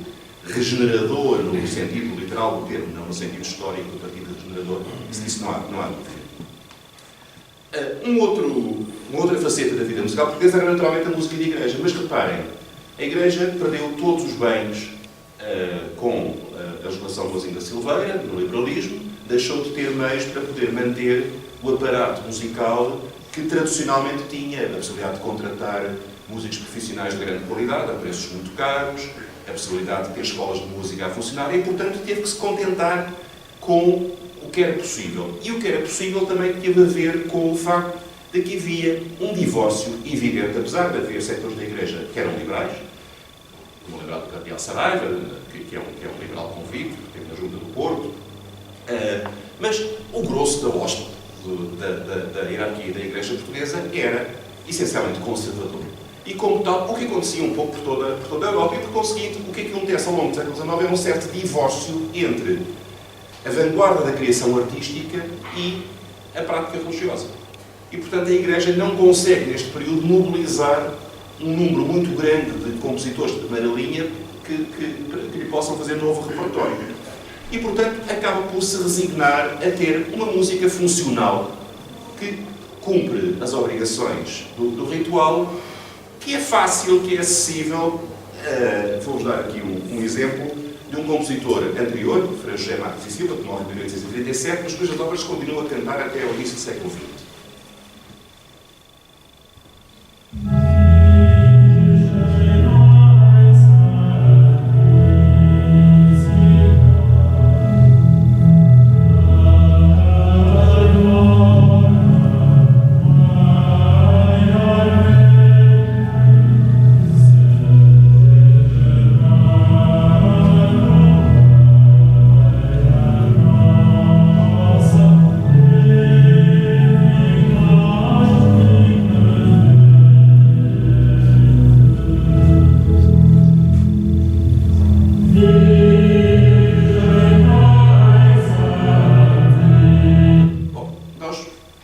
regenerador, no sentido literal do termo, não no sentido histórico do partido regenerador. Isso não há dúvida. Uma outra faceta da vida musical portuguesa era naturalmente a música de igreja, mas reparem, a igreja perdeu todos os bens com a legislação do Azinho da Silveira, no liberalismo, deixou de ter meios para poder manter o aparato musical que tradicionalmente tinha a possibilidade de contratar músicos profissionais de grande qualidade, a preços muito caros, a possibilidade de ter escolas de música a funcionar e, portanto, teve que se contentar com o que era possível. E o que era possível também teve a ver com o facto de que havia um divórcio evidente, apesar de haver setores da Igreja que eram liberais, como lembrar do Cardeal Saraiva, que é um liberal convicto, que teve na Junta do Porto, mas o grosso da hoste da hierarquia da Igreja Portuguesa era essencialmente conservador. E como tal, o que acontecia um pouco por toda a Europa, e por conseguinte, o que acontece ao longo do século XIX é um certo divórcio entre a vanguarda da criação artística e a prática religiosa. E, portanto, a Igreja não consegue, neste período, mobilizar um número muito grande de compositores de primeira linha que lhe possam fazer novo repertório. E, portanto, acaba por se resignar a ter uma música funcional que cumpre as obrigações do ritual, que é fácil, que é acessível. Vou-vos dar aqui um exemplo de um compositor anterior, Frei José Marques e Silva, que morre em 1837, mas cujas obras continuam a cantar até ao início do século XX.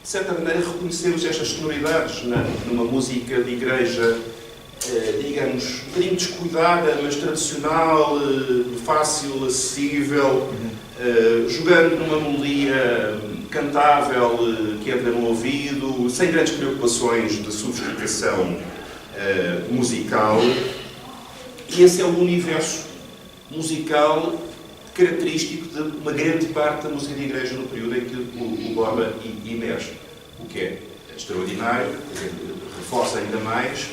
de certa maneira, reconhecemos estas sonoridades numa música de igreja, digamos, um bocadinho descuidada, mas tradicional, fácil, acessível, jogando numa melodia cantável que entra no ouvido, sem grandes preocupações de sofisticação musical. E esse é o universo musical característico de uma grande parte da música de igreja no período em que o Borba emerge, o que é extraordinário, reforça ainda mais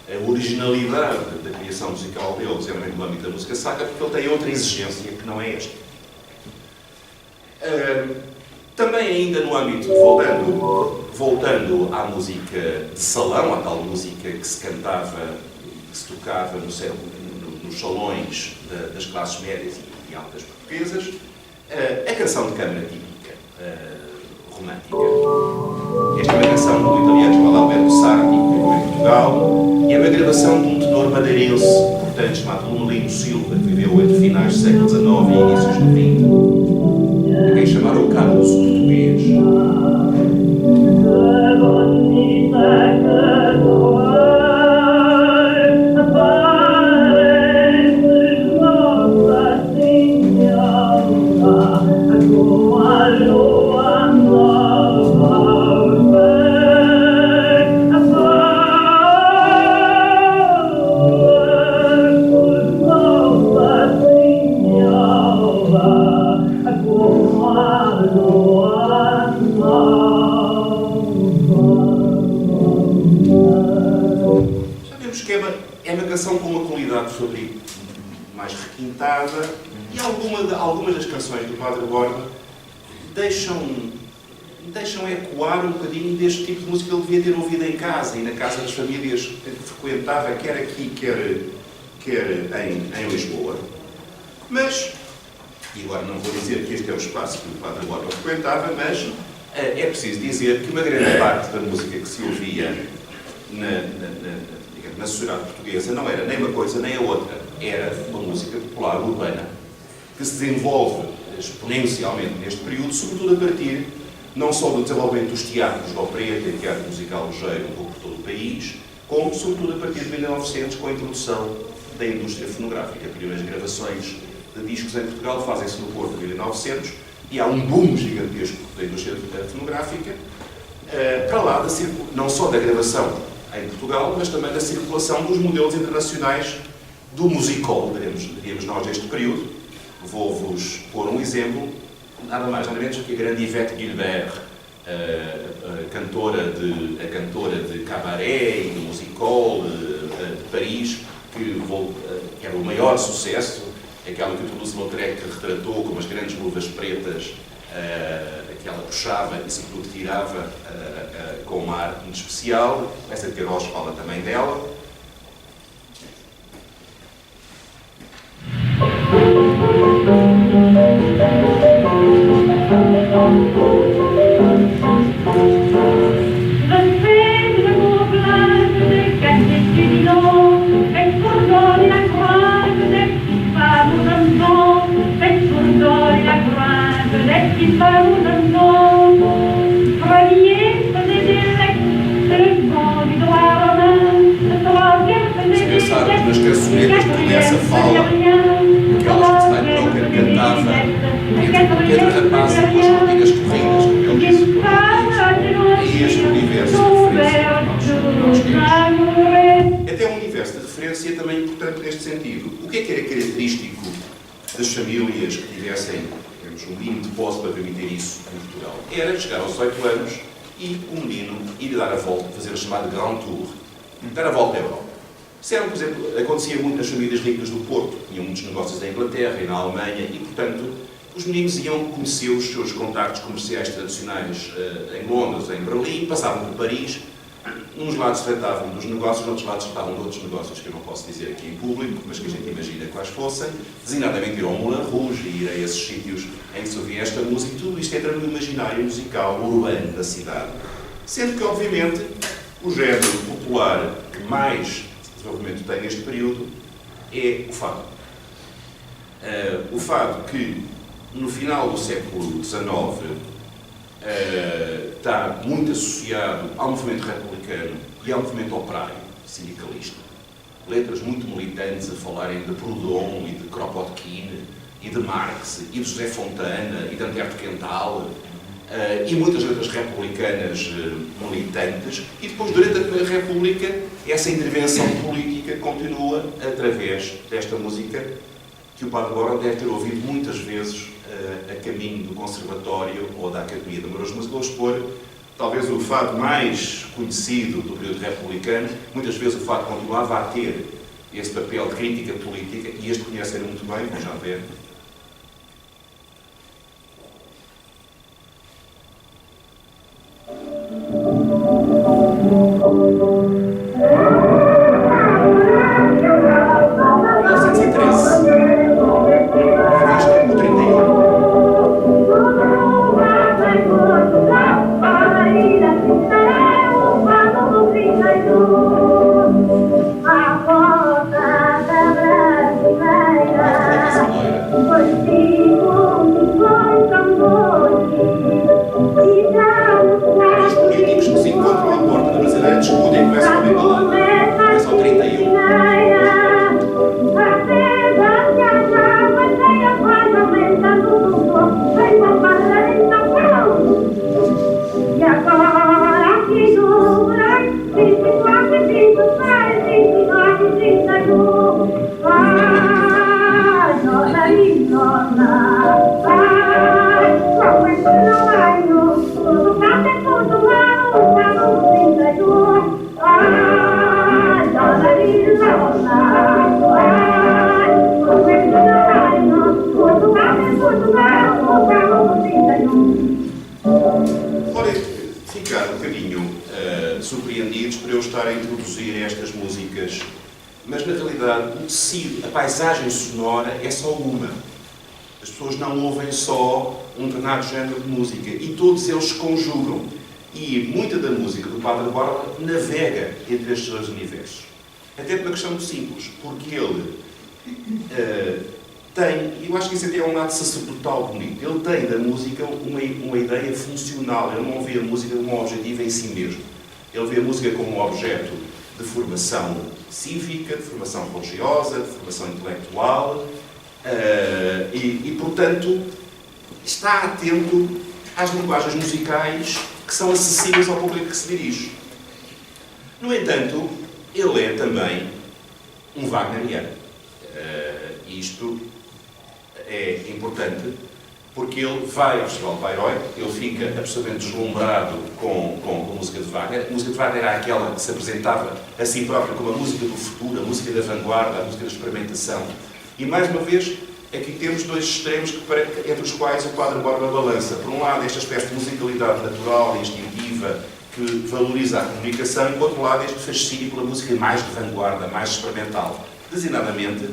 a originalidade da criação musical dele, especialmente no âmbito da música sacra, porque ele tem outra exigência que não é esta. Também ainda no âmbito, voltando à música de salão, à tal música que se cantava, que se tocava nos salões das classes médias e altas portuguesas, a canção de câmara típica romântica. Esta é uma canção do italiano chamado Alberto Sarti, que viveu em Portugal, e é uma gravação de um tenor madeirense, portanto, chamado Lumelino Silva, que viveu entre finais do século XIX e inícios do XX, a quem chamaram o Carlos Português. Com uma qualidade de fabrico mais requintada, e algumas das canções do Padre Borba deixam ecoar um bocadinho deste tipo de música que ele devia ter ouvido em casa e na casa das famílias que frequentava, quer aqui, quer em Lisboa. Mas, e agora não vou dizer que este é o espaço que o Padre Borba frequentava, mas é preciso dizer que uma grande parte da música que se ouvia na sociedade portuguesa não era nem uma coisa nem a outra. Era uma música popular urbana que se desenvolve exponencialmente neste período, sobretudo a partir não só do desenvolvimento dos teatros de opereta e teatro musical ligeiro um pouco por todo o país, como sobretudo a partir de 1900 com a introdução da indústria fonográfica. As primeiras gravações de discos em Portugal fazem-se no Porto em 1900 e há um boom gigantesco da indústria fonográfica, para lá não só da gravação em Portugal, mas também da circulação dos modelos internacionais do musical, diríamos nós, deste período. Vou-vos pôr um exemplo, nada mais nada menos que a grande Yvette Guilbert, a cantora de cabaré e de musical de Paris, que era o maior sucesso, aquela que o Toulouse-Lautrec retratou com as grandes luvas pretas, que ela puxava e sobretudo tirava com um ar muito especial. Essa de Queiroz fala também dela. Nas cançonetas toda essa fala que ela Steinbroker cantava entre rapazes e duas cortinas corridas, como ele disse, e este universo de referência. Até um universo de referência também importante neste sentido. O que era característico das famílias que tivessem, digamos, um mínimo de posse para permitir isso em Portugal? Era chegar aos 18 anos e o menino ir dar a volta, fazer o chamado Grand Tour, dar a volta à Europa. Isso era, por exemplo, acontecia muito nas famílias ricas do Porto, tinham muitos negócios em Inglaterra e na Alemanha e, portanto, os meninos iam conhecer os seus contactos comerciais tradicionais em Londres, em Berlim, passavam por Paris, uns lados tratavam dos negócios, outros lados tratavam de outros negócios que eu não posso dizer aqui em público, mas que a gente imagina quais fossem, designadamente ir ao Moulin Rouge e ir a esses sítios em que se ouvia esta música, e tudo isto entra no imaginário musical urbano da cidade. Sendo que, obviamente, o género popular que mais desenvolvimento tem neste período é o fado. O fado que, no final do século XIX, está muito associado ao movimento republicano e ao movimento operário, sindicalista. Letras muito militantes a falarem de Proudhon e de Kropotkin e de Marx e de José Fontana e de Antero Quental e muitas letras republicanas militantes. E depois, durante a Primeira República, essa intervenção política continua através desta música que o Padre Borba deve ter ouvido muitas vezes a caminho do Conservatório ou da Academia de Mouros, mas vou expor talvez o fado mais conhecido do período republicano. Muitas vezes o fado continuava a ter esse papel de crítica política, e este conhecem muito bem, vão já ver. Surpreendidos por eu estar a introduzir estas músicas, mas na realidade o tecido, a paisagem sonora é só uma. As pessoas não ouvem só um determinado género de música e todos eles se conjugam. E muita da música do Padre Borba navega entre estes dois universos. Até por uma questão muito simples, porque ele tem, e eu acho que isso até é um lado sacerdotal bonito, ele tem da música uma ideia funcional. Ele não vê a música como um objetivo em si mesmo. Ele vê a música como um objeto de formação cívica, de formação religiosa, de formação intelectual e, portanto, está atento às linguagens musicais que são acessíveis ao público que se dirige. No entanto, ele é também um wagneriano. Isto é importante porque ele vai ao Festival de Bayreuth, ele fica absolutamente deslumbrado com a música de Wagner. A música de Wagner era aquela que se apresentava a si própria como a música do futuro, a música da vanguarda, a música da experimentação. E, mais uma vez, aqui temos dois extremos entre os quais o Padre Borba balança. Por um lado, este aspecto de musicalidade natural e instintiva que valoriza a comunicação, e, por outro lado, este fascínio pela música mais de vanguarda, mais experimental. Designadamente,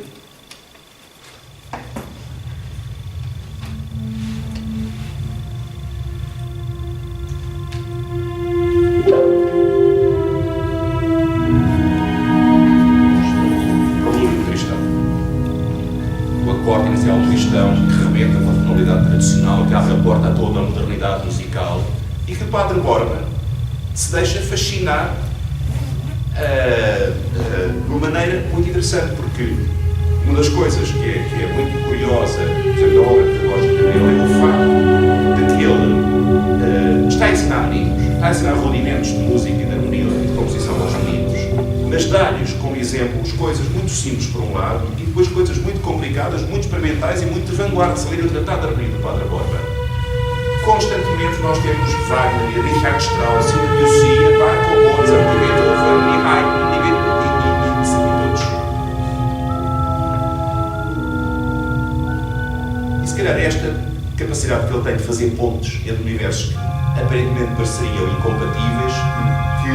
que rebenta com a tonalidade tradicional, que abre a porta a toda a modernidade musical, e que o Padre Borba se deixa fascinar de uma maneira muito interessante, porque uma das coisas que é muito curiosa, por exemplo, da obra pedagógica dele, é o facto de que ele está a ensinar meninos, está a ensinar rudimentos de música e de harmonia e de composição aos meninos, mas dá-lhes como exemplos coisas muito simples por um lado e depois coisas muito complicadas, muito experimentais e muito de vanguarda. Se ler o Tratado de Harmonia do Padre Borba, constantemente nós temos Wagner, Richard Strauss, Debussy, Bach, Mozart, Beethoven, Haydn e todos. E se calhar esta capacidade que ele tem de fazer pontes entre universos que aparentemente pareceriam incompatíveis, que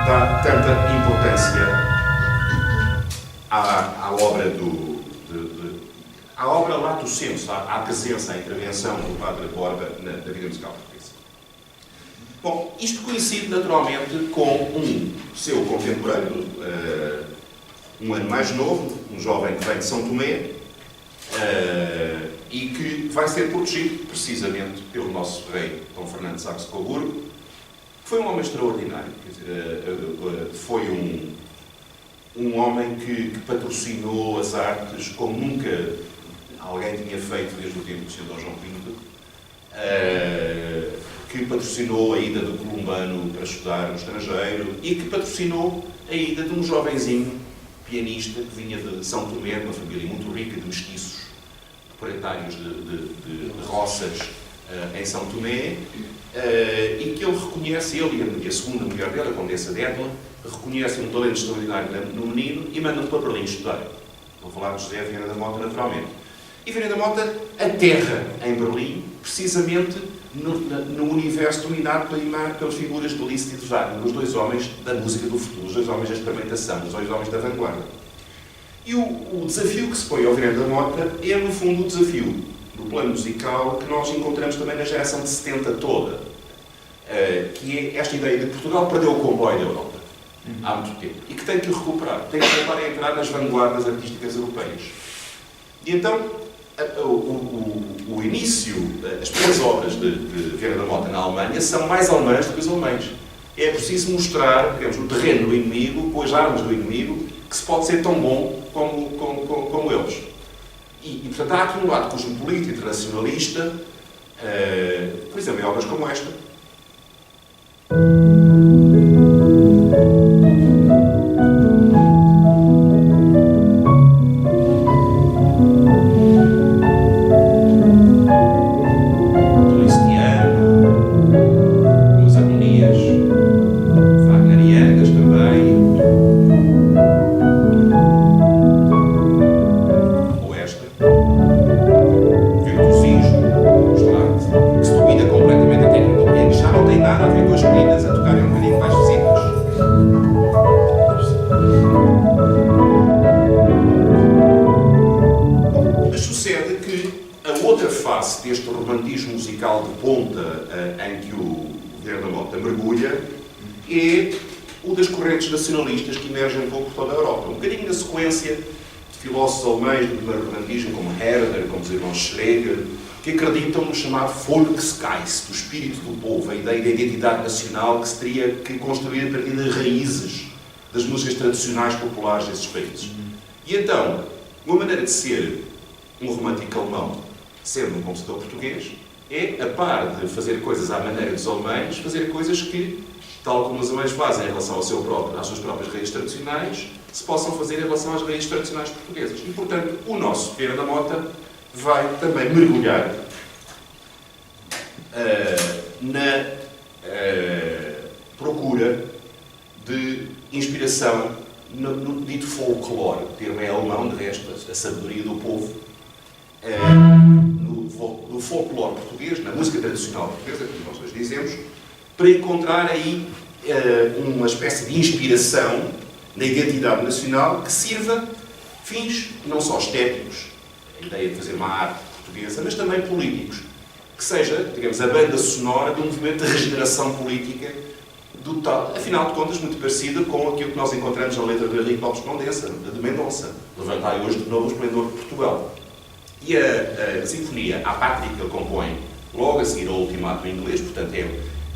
dá tanta importância à obra à obra lato sensu, à presença, à intervenção do Padre Borba na vida musical portuguesa. Bom, isto coincide naturalmente com um seu contemporâneo, um ano mais novo, um jovem que vem de São Tomé, e que vai ser protegido precisamente pelo nosso rei Dom Fernando de Saxe-Coburgo, que foi um homem extraordinário. Quer dizer, foi um homem que patrocinou as artes como nunca alguém tinha feito desde o tempo do Sr. Dom João Pinto, que patrocinou a ida do columbano para estudar no estrangeiro e que patrocinou a ida de um jovenzinho pianista que vinha de São Tomé, de uma família muito rica de mestiços, proprietários de roças em São Tomé, e que ele reconhece, ele e a segunda mulher dele, a Condessa de Etla, reconhecem um talento extraordinário no menino e mandam-no para Berlim estudar. Vou falar de José Vieira da Mota, naturalmente. E Vieira da Mota aterra em Berlim, precisamente no universo dominado pelas figuras de Liszt e de Wagner, os dois homens da música do futuro, os dois homens da experimentação, os dois homens da vanguarda. E o desafio que se põe ao Vieira da Mota é, no fundo, o desafio do plano musical que nós encontramos também na geração de 70 toda, que é esta ideia de que Portugal perdeu o comboio da Europa há muito tempo e que tem que recuperar, tem que voltar a entrar nas vanguardas artísticas europeias. E então, o início, as primeiras obras de Vieira da Mota na Alemanha são mais alemãs do que os alemães. É preciso mostrar, digamos, no terreno do inimigo, com as armas do inimigo, que se pode ser tão bom como eles. E, portanto, há aqui um lado cosmopolita, internacionalista, por exemplo, em obras como esta. Deste romantismo musical de ponta em que o Vieira da Mota mergulha é o das correntes nacionalistas que emergem um pouco por toda a Europa. Um bocadinho na sequência de filósofos alemães do primeiro romantismo, como Herder, como os irmãos Schlegel, que acreditam no chamado Volksgeist, o espírito do povo, a ideia da identidade nacional que se teria que construir a partir das raízes das músicas tradicionais populares desses países. E então, uma maneira de ser um romântico alemão sendo um compositor português, é, a par de fazer coisas à maneira dos alemães, fazer coisas que, tal como os alemães fazem em relação às suas próprias raízes tradicionais, se possam fazer em relação às raízes tradicionais portuguesas. E, portanto, o nosso Vieira da Mota vai também mergulhar na procura de inspiração no dito folclore. O termo é alemão, de resto, a sabedoria do povo. No folclore português, na música tradicional portuguesa, como nós hoje dizemos, para encontrar aí uma espécie de inspiração na identidade nacional que sirva fins não só estéticos, a ideia de fazer uma arte portuguesa, mas também políticos, que seja, digamos, a banda sonora de um movimento de regeneração política do tal, afinal de contas, muito parecido com aquilo que nós encontramos na letra de Henrique Lopes Mendonça, de Mendonça, levantai hoje de novo o esplendor de Portugal. E a sinfonia, a pátria que ele compõe, logo a seguir ao ultimato em inglês, portanto é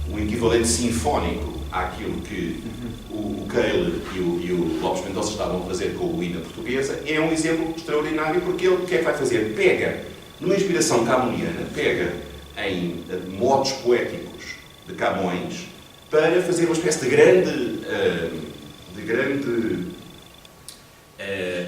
um equivalente sinfónico àquilo que o Cale e o Lopes Mendonça estavam a fazer com o hino portuguesa, é um exemplo extraordinário porque ele o que é que vai fazer? Pega, numa inspiração camoniana, pega em modos poéticos de Camões para fazer uma espécie de grande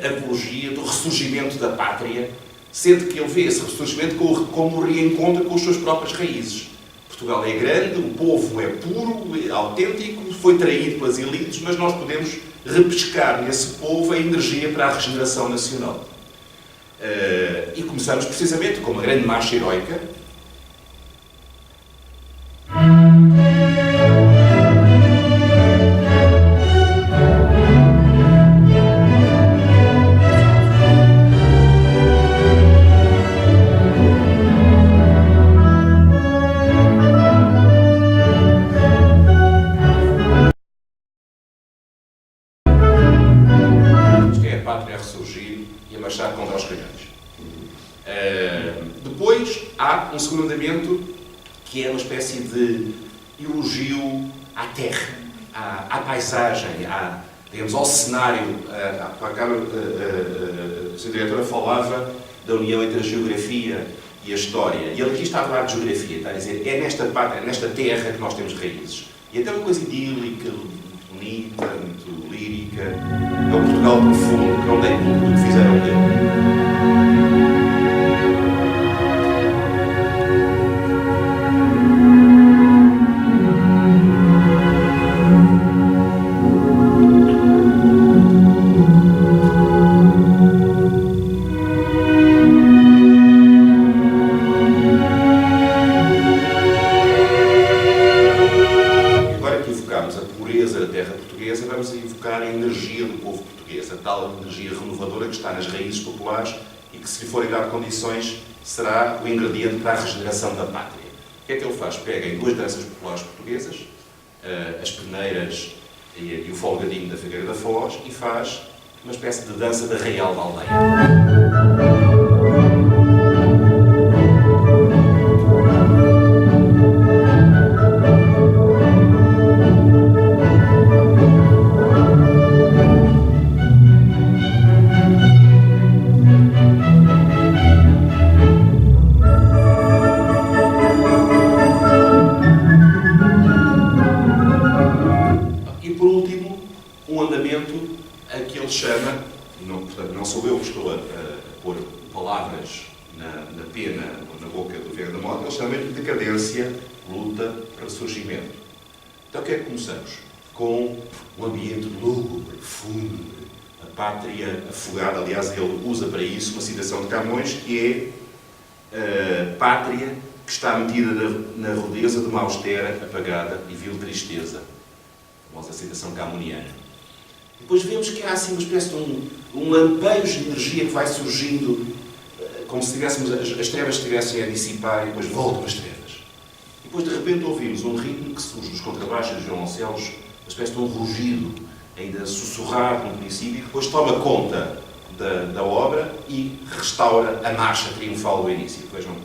apologia do ressurgimento da pátria, sendo que ele vê esse ressurgimento como reencontro com as suas próprias raízes. Portugal é grande, o povo é puro, é autêntico, foi traído pelas elites, mas nós podemos repescar nesse povo a energia para a regeneração nacional. E começamos precisamente com uma grande marcha heroica. há um segundo andamento que é uma espécie de elogio à terra, à paisagem, digamos, ao cenário. A Sra. Diretora falava da união entre a geografia e a história. E ele aqui está a falar de geografia, está a dizer, é nesta terra que nós temos raízes. E até uma coisa idílica, bonita, muito lírica, é um Portugal profundo, que não tem tudo o que fizeram dele. Vamos evocar a energia do povo português, a tal energia renovadora que está nas raízes populares e que, se lhe forem dar condições, será o ingrediente para a regeneração da pátria. O que é que ele faz? Pega em duas danças populares portuguesas, as peneiras e o folgadinho da Figueira da Foz, e faz uma espécie de dança da Real da Aldeia. Chama, portanto, não sou eu que estou a pôr palavras na pena ou na boca do Vieira da Mota, ele chama de decadência, luta, ressurgimento. Então o que é que começamos? Com um ambiente lúgubre, fúnebre, a pátria afogada. Aliás, ele usa para isso uma citação de Camões, que é a pátria que está metida na rudeza de uma austera, apagada e vil tristeza. A famosa citação camoniana. Depois vemos que há assim uma espécie de um lampejo de energia que vai surgindo, como se as trevas estivessem a dissipar e depois voltam as trevas. E depois de repente ouvimos um ritmo que surge dos contrabaixos e dos violoncelos, uma espécie de um rugido, ainda sussurrado no princípio, e depois toma conta da obra e restaura a marcha triunfal do início. Vejam.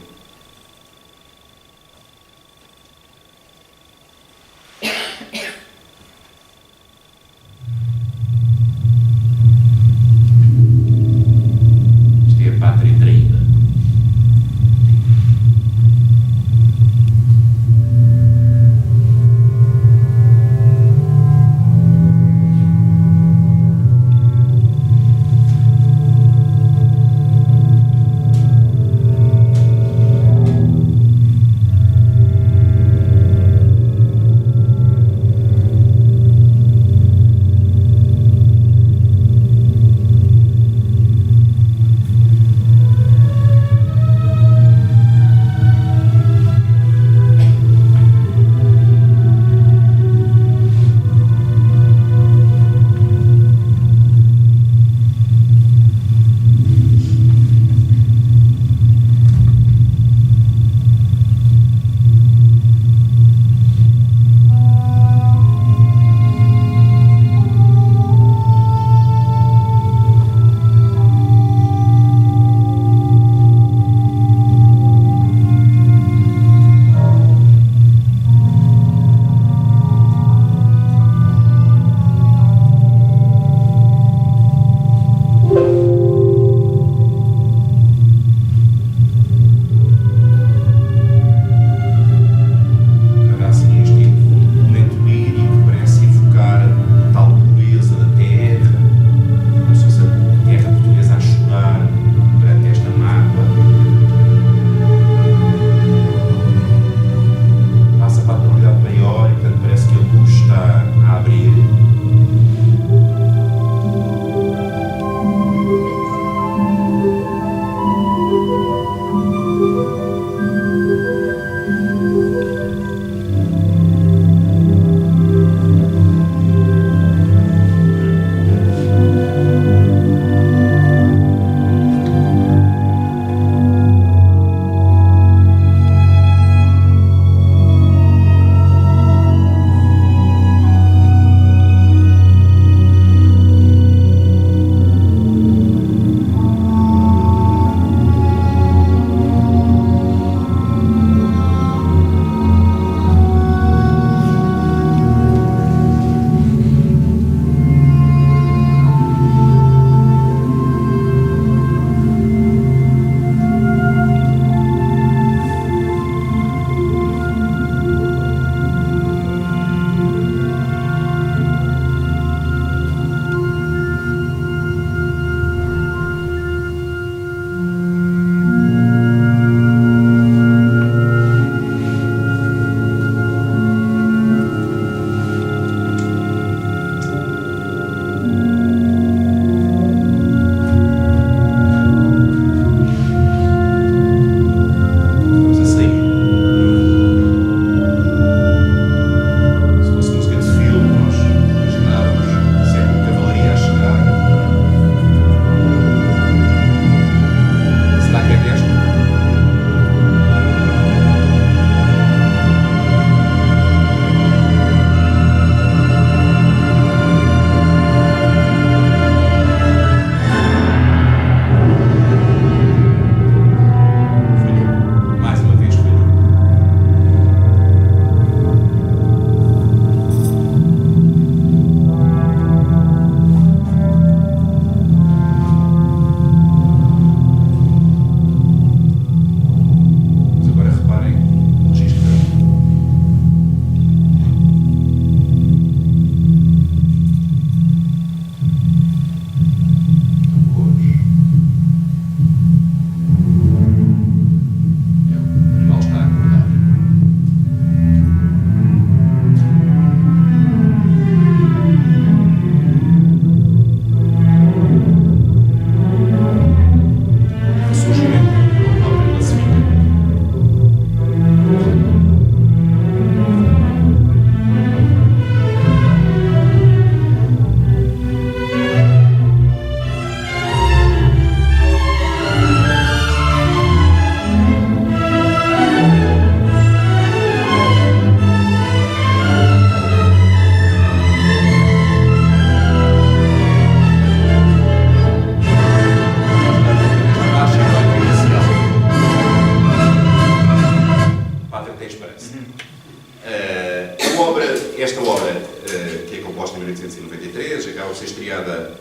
1993, acaba por ser estreada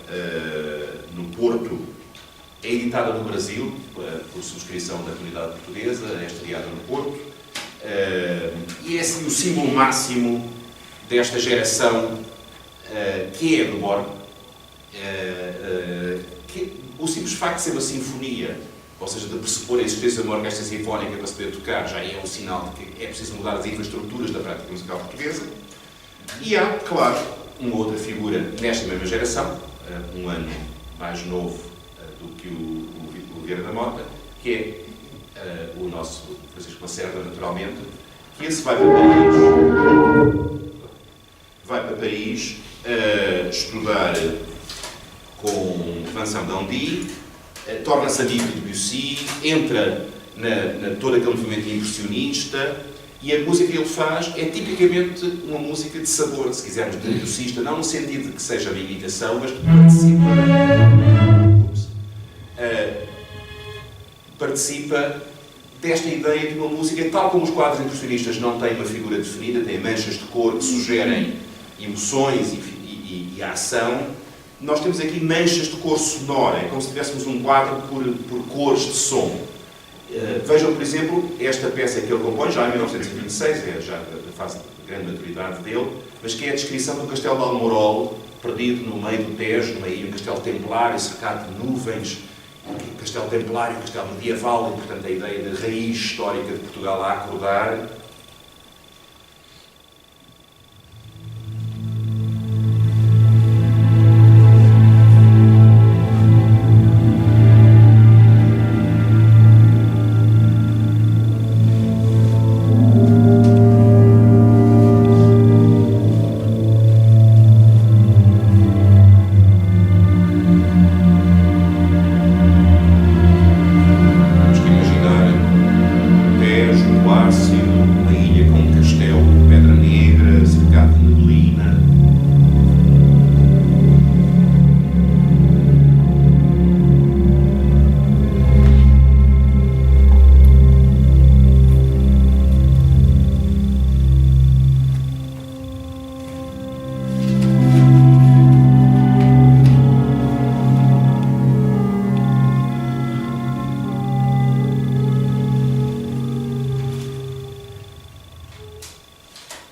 no Porto, é editada no Brasil, por subscrição da comunidade portuguesa, é estreada no Porto, e é assim o símbolo máximo desta geração que é do Borg. O simples facto de ser uma sinfonia, ou seja, de pressupor a existência de uma orquestra sinfónica para se poder tocar, já é um sinal de que é preciso mudar as infraestruturas da prática musical portuguesa. E há, claro, uma outra figura nesta mesma geração, um ano mais novo do que o Vieira da Mota, que é o nosso Francisco Lacerda, naturalmente, que esse vai para Paris estudar com Vincent d'Indy, torna-se amigo de Debussy, entra na todo aquele movimento impressionista, e a música que ele faz é tipicamente uma música de sabor, se quisermos, de debussista, não no sentido de que seja uma imitação, mas que participa desta ideia de uma música, tal como os quadros impressionistas não têm uma figura definida, têm manchas de cor que sugerem emoções e ação, nós temos aqui manchas de cor sonora, é como se tivéssemos um quadro por cores de som. Vejam, por exemplo, esta peça que ele compõe, já em 1926, é já da fase de grande maturidade dele, mas que é a descrição do Castelo de Almorol, perdido no meio do Tejo, numa ilha, um castelo templário, cercado de nuvens, um castelo templário, um castelo medieval, e, portanto, a ideia da raiz histórica de Portugal a acordar.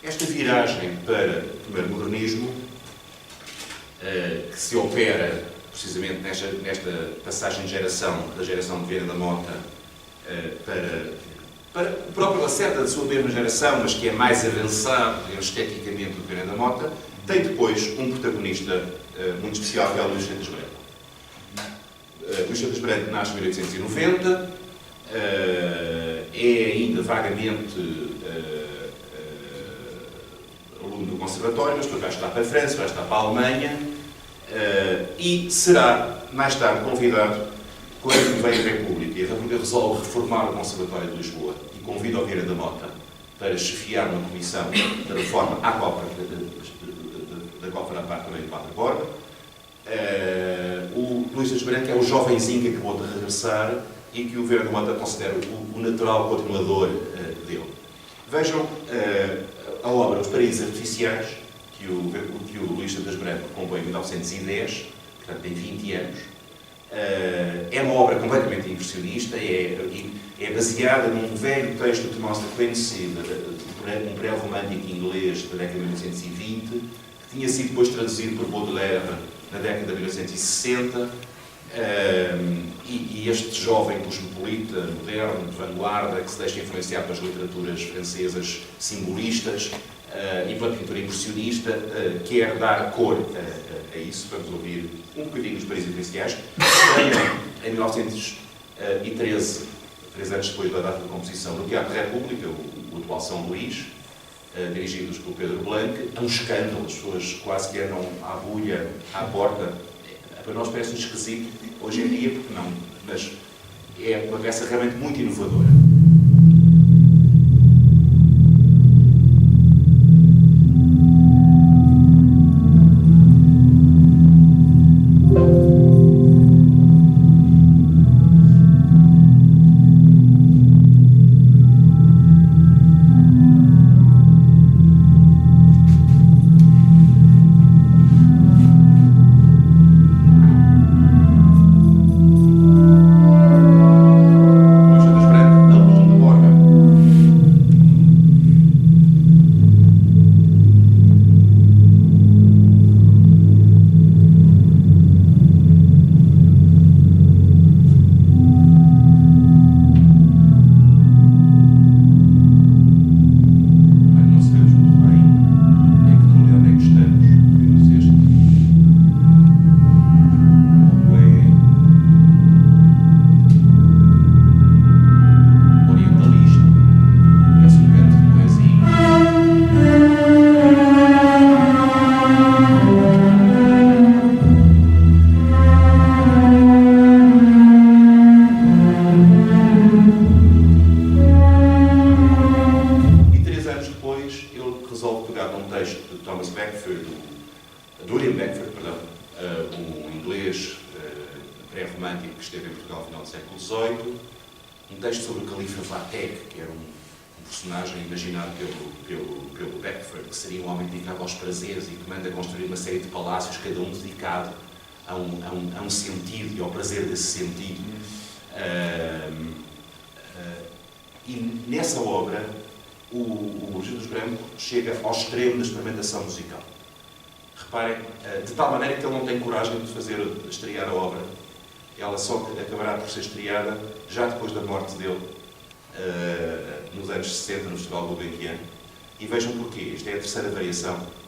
Esta viragem para o primeiro modernismo, que se opera precisamente nesta passagem de geração, da geração de Vieira da Mota para o próprio Lacerda, da sua mesma geração, mas que é mais avançado esteticamente do que Vieira da Mota, tem depois um protagonista muito especial, que é o Luís Santos Branco. Luís Santos Branco nasce em 1890, é ainda vagamente aluno do conservatório, mas depois vai estar para a França, vai estar para a Alemanha, e será mais tarde convidado, quando vem a República, e a República resolve reformar o Conservatório de Lisboa e convida o Vieira da Mota para chefiar uma comissão de reforma da qual fará parte também o Padre Borba. O Luís Santos Branco é o jovenzinho que acabou de regressar e que o Vieira da Mota considera o natural continuador dele. Vejam a obra Os Paraísos Artificiais, que o Luís Santos Branco compõe em 1910, portanto tem 20 anos. É uma obra completamente impressionista, é baseada num velho texto de Thomas de Quincey, um pré-romântico inglês da década de 1920, que tinha sido depois traduzido por Baudelaire na década de 1960, e este jovem cosmopolita, moderno, de vanguarda, que se deixa influenciar pelas literaturas francesas simbolistas e pela pintura impressionista, quer dar cor a isso. Vamos ouvir um bocadinho dos Paraísos Artificiais. Em 1913, 3 anos depois da data de composição do Teatro República, o atual São Luís, dirigidos por Pedro Blanc, é um escândalo, as pessoas quase que andam à bulha, à porta. Para nós parece esquisito hoje em dia, porque não, mas é uma peça realmente muito inovadora. Dorian Beckford, um inglês pré-romântico que esteve em Portugal no final do século XVIII, um texto sobre o califa Vathek, que era um personagem imaginado pelo Beckford, que seria um homem dedicado aos prazeres e que manda construir uma série de palácios, cada um dedicado a um sentido e ao prazer desse sentido. E nessa obra, o Jesus Branco chega ao extremo da experimentação musical. Reparem, de tal maneira que ele não tem coragem de estrear a obra. Ela só acabará por ser estreada já depois da morte dele, nos anos 60, no Festival Gulbenkian. E vejam porquê. Esta é a terceira variação.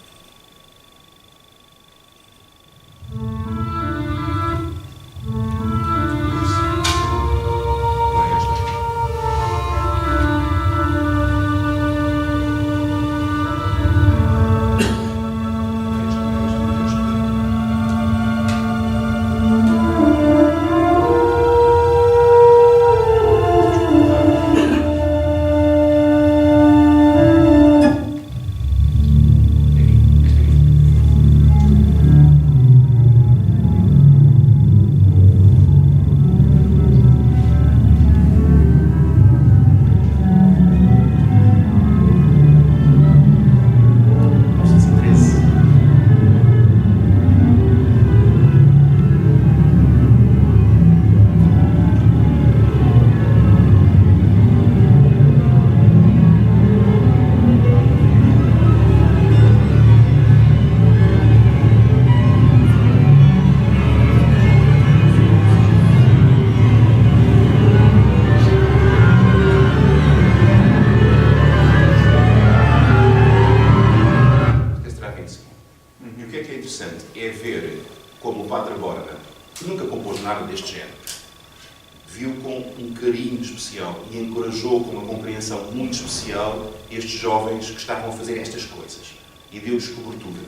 Muito especial estes jovens que estavam a fazer estas coisas e deu-lhes cobertura.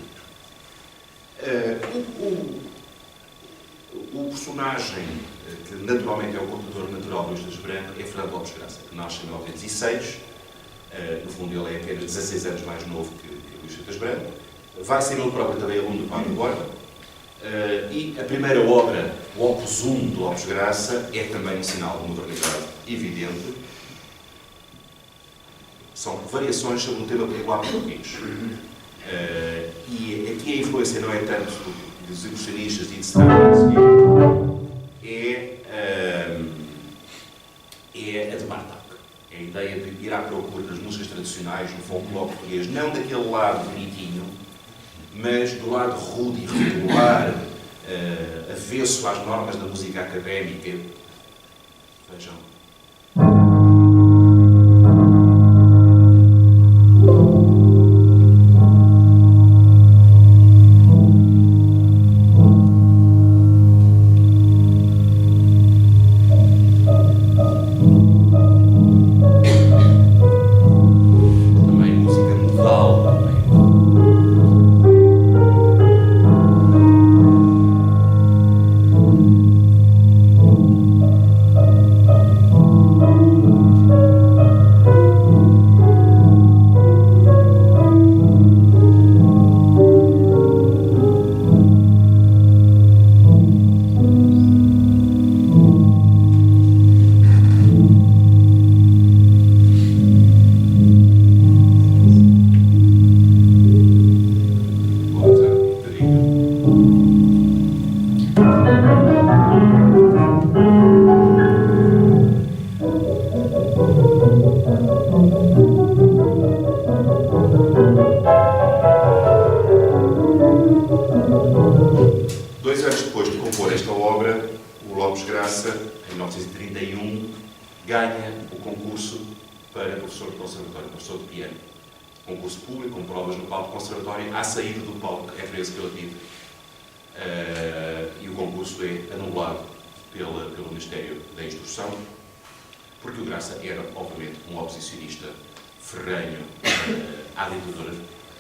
O personagem que naturalmente é o contador natural do Jesus Branco é Fernando Lopes Graça, que nasce em 1906. No fundo ele é apenas 16 anos mais novo que Luís Jesus Branco. Vai ser ele próprio também aluno do Padre Borba. E a primeira obra, o Opus 1 de Lopes Graça, é também um sinal de modernidade evidente. São variações sobre um tema igual a português. E aqui a influência não é tanto dos impressionistas e de Stravinsky, é a de Bartók. É a ideia de ir à procura das músicas tradicionais, no folclore português, não daquele lado bonitinho, mas do lado rude e regular, avesso às normas da música académica. Vejam. E o concurso é anulado pelo Ministério da Instrução, porque o Graça era, obviamente, um oposicionista ferrenho à ditadura,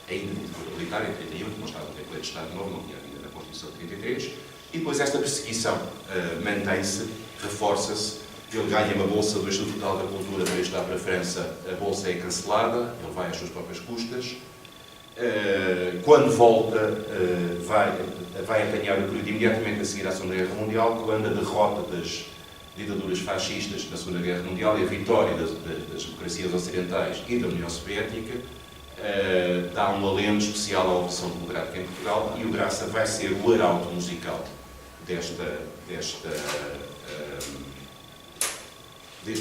ainda ditadura militar, em 31, que não estava no decreto de Estado Novo, não tinha ainda na Constituição de 33, e depois esta perseguição mantém-se, reforça-se. Ele ganha uma bolsa do Instituto Nacional da Cultura para estudar para a França, a bolsa é cancelada, ele vai às suas próprias custas. Quando volta, vai apanhar o período imediatamente a seguir à Segunda Guerra Mundial, quando a derrota das ditaduras fascistas na Segunda Guerra Mundial e a vitória das democracias ocidentais e da União Soviética dá um alento especial à oposição democrática em Portugal, e o Graça vai ser o arauto musical deste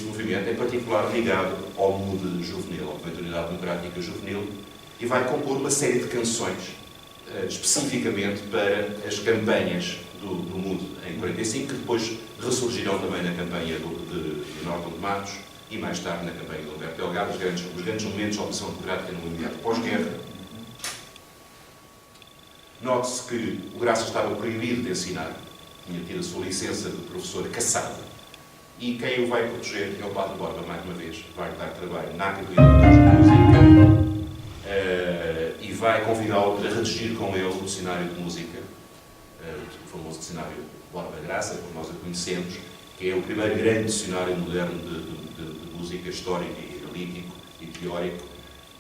movimento, em particular ligado ao MUD juvenil, ao Movimento de Unidade Democrática Juvenil, e vai compor uma série de canções especificamente para as campanhas do MUD em 45, que depois ressurgirão também na campanha de Norton de Matos e mais tarde na campanha de Humberto Delgado, os grandes momentos da oposição democrática no imediato pós-guerra. Note-se que o Graça estava proibido de ensinar, tinha tido a sua licença de professor cassado, e quem o vai proteger é o Padre Borba, mais uma vez, vai dar trabalho na Academia de Música e vai convidá-lo para redigir com ele o dicionário de música, o famoso dicionário Borba Graça, como nós a conhecemos, que é o primeiro grande dicionário moderno de música histórica e analítico e teórico.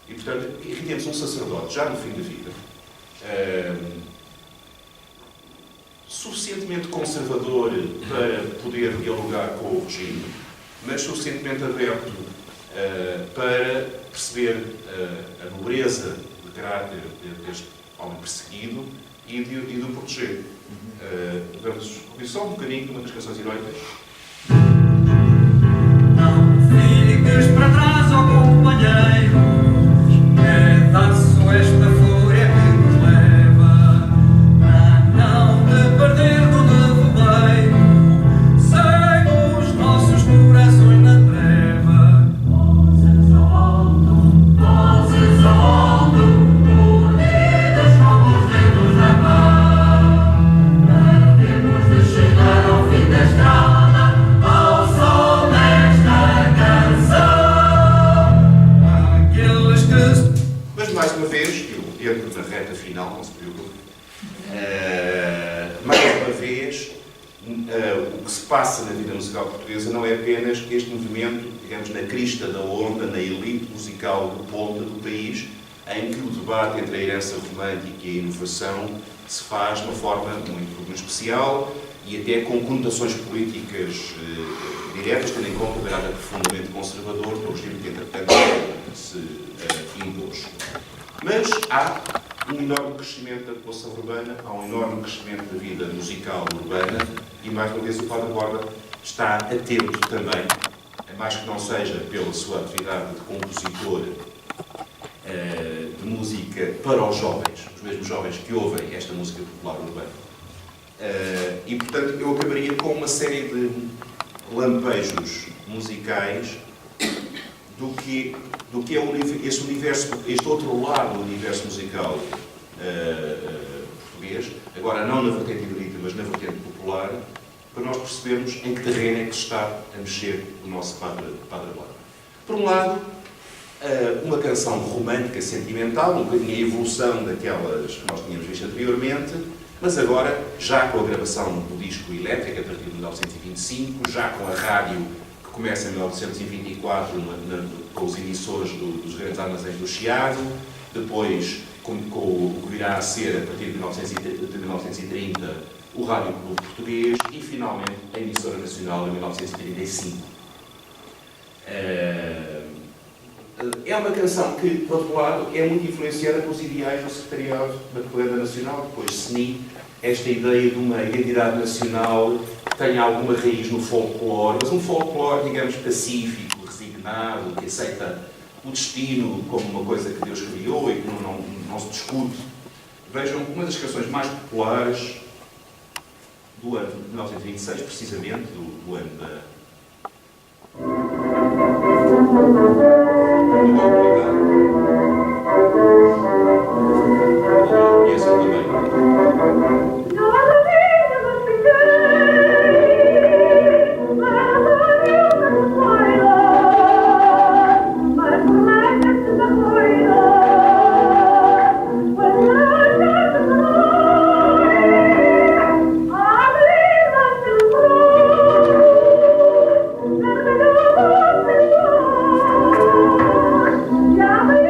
E, portanto, aqui temos um sacerdote, já no fim da vida, suficientemente conservador para poder dialogar com o regime, mas suficientemente aberto para perceber a nobreza de caráter deste homem perseguido e de o proteger. Vamos ouvir só um bocadinho de uma das canções heroicas. Não fiques para trás, ó companheiro, pedaço esta fúria que nos leva a não te perder no nevoeiro, segue os nossos corações na treva. Vozes ao alto, unidas como os dedos da mão, havemos de chegar ao fim da estrada, ao sol desta canção. Aqueles que... Mas, mais uma vez, eu entro na reta final, não se preocupe, mais uma vez, o que se passa na vida musical portuguesa não é apenas este movimento, digamos, na crista da onda, na elite musical de ponta do país, em que o debate entre a herança romântica e a inovação se faz de uma forma muito especial e até com conotações políticas diretas, tendo em conta o caráter profundamente conservador do regime que, entretanto, se impôs. Mas há um enorme crescimento da população urbana, há um enorme crescimento da vida musical urbana e, mais uma vez, o Padre Borba está atento também, mais que não seja pela sua atividade de compositor de música para os jovens, os mesmos jovens que ouvem esta música popular urbana. E, portanto, eu acabaria com uma série de lampejos musicais do que é este universo, este outro lado do universo musical português, agora não na vertente erudita, mas na vertente popular, para nós percebermos em que terreno é que se está a mexer o nosso Padre Borba. Por um lado, uma canção romântica, sentimental, um bocadinho a evolução daquelas que nós tínhamos visto anteriormente, mas agora, já com a gravação do disco elétrico, a partir de 1925, já com a rádio que começa em 1924 com os emissores dos grandes armazéns do Chiado, depois com o que virá a ser, a partir de 1930, o Rádio Clube Português e, finalmente, a emissora nacional em 1935. É uma canção que, por outro lado, é muito influenciada pelos ideais do Secretariado da Propaganda Nacional, depois SNI, esta ideia de uma identidade nacional que tenha alguma raiz no folclore, mas um folclore, digamos, pacífico, resignado, que aceita o destino como uma coisa que Deus criou e que não se discute. Vejam, uma das canções mais populares do ano de 1926, precisamente, do ano da humanidade. E essa também. Yeah.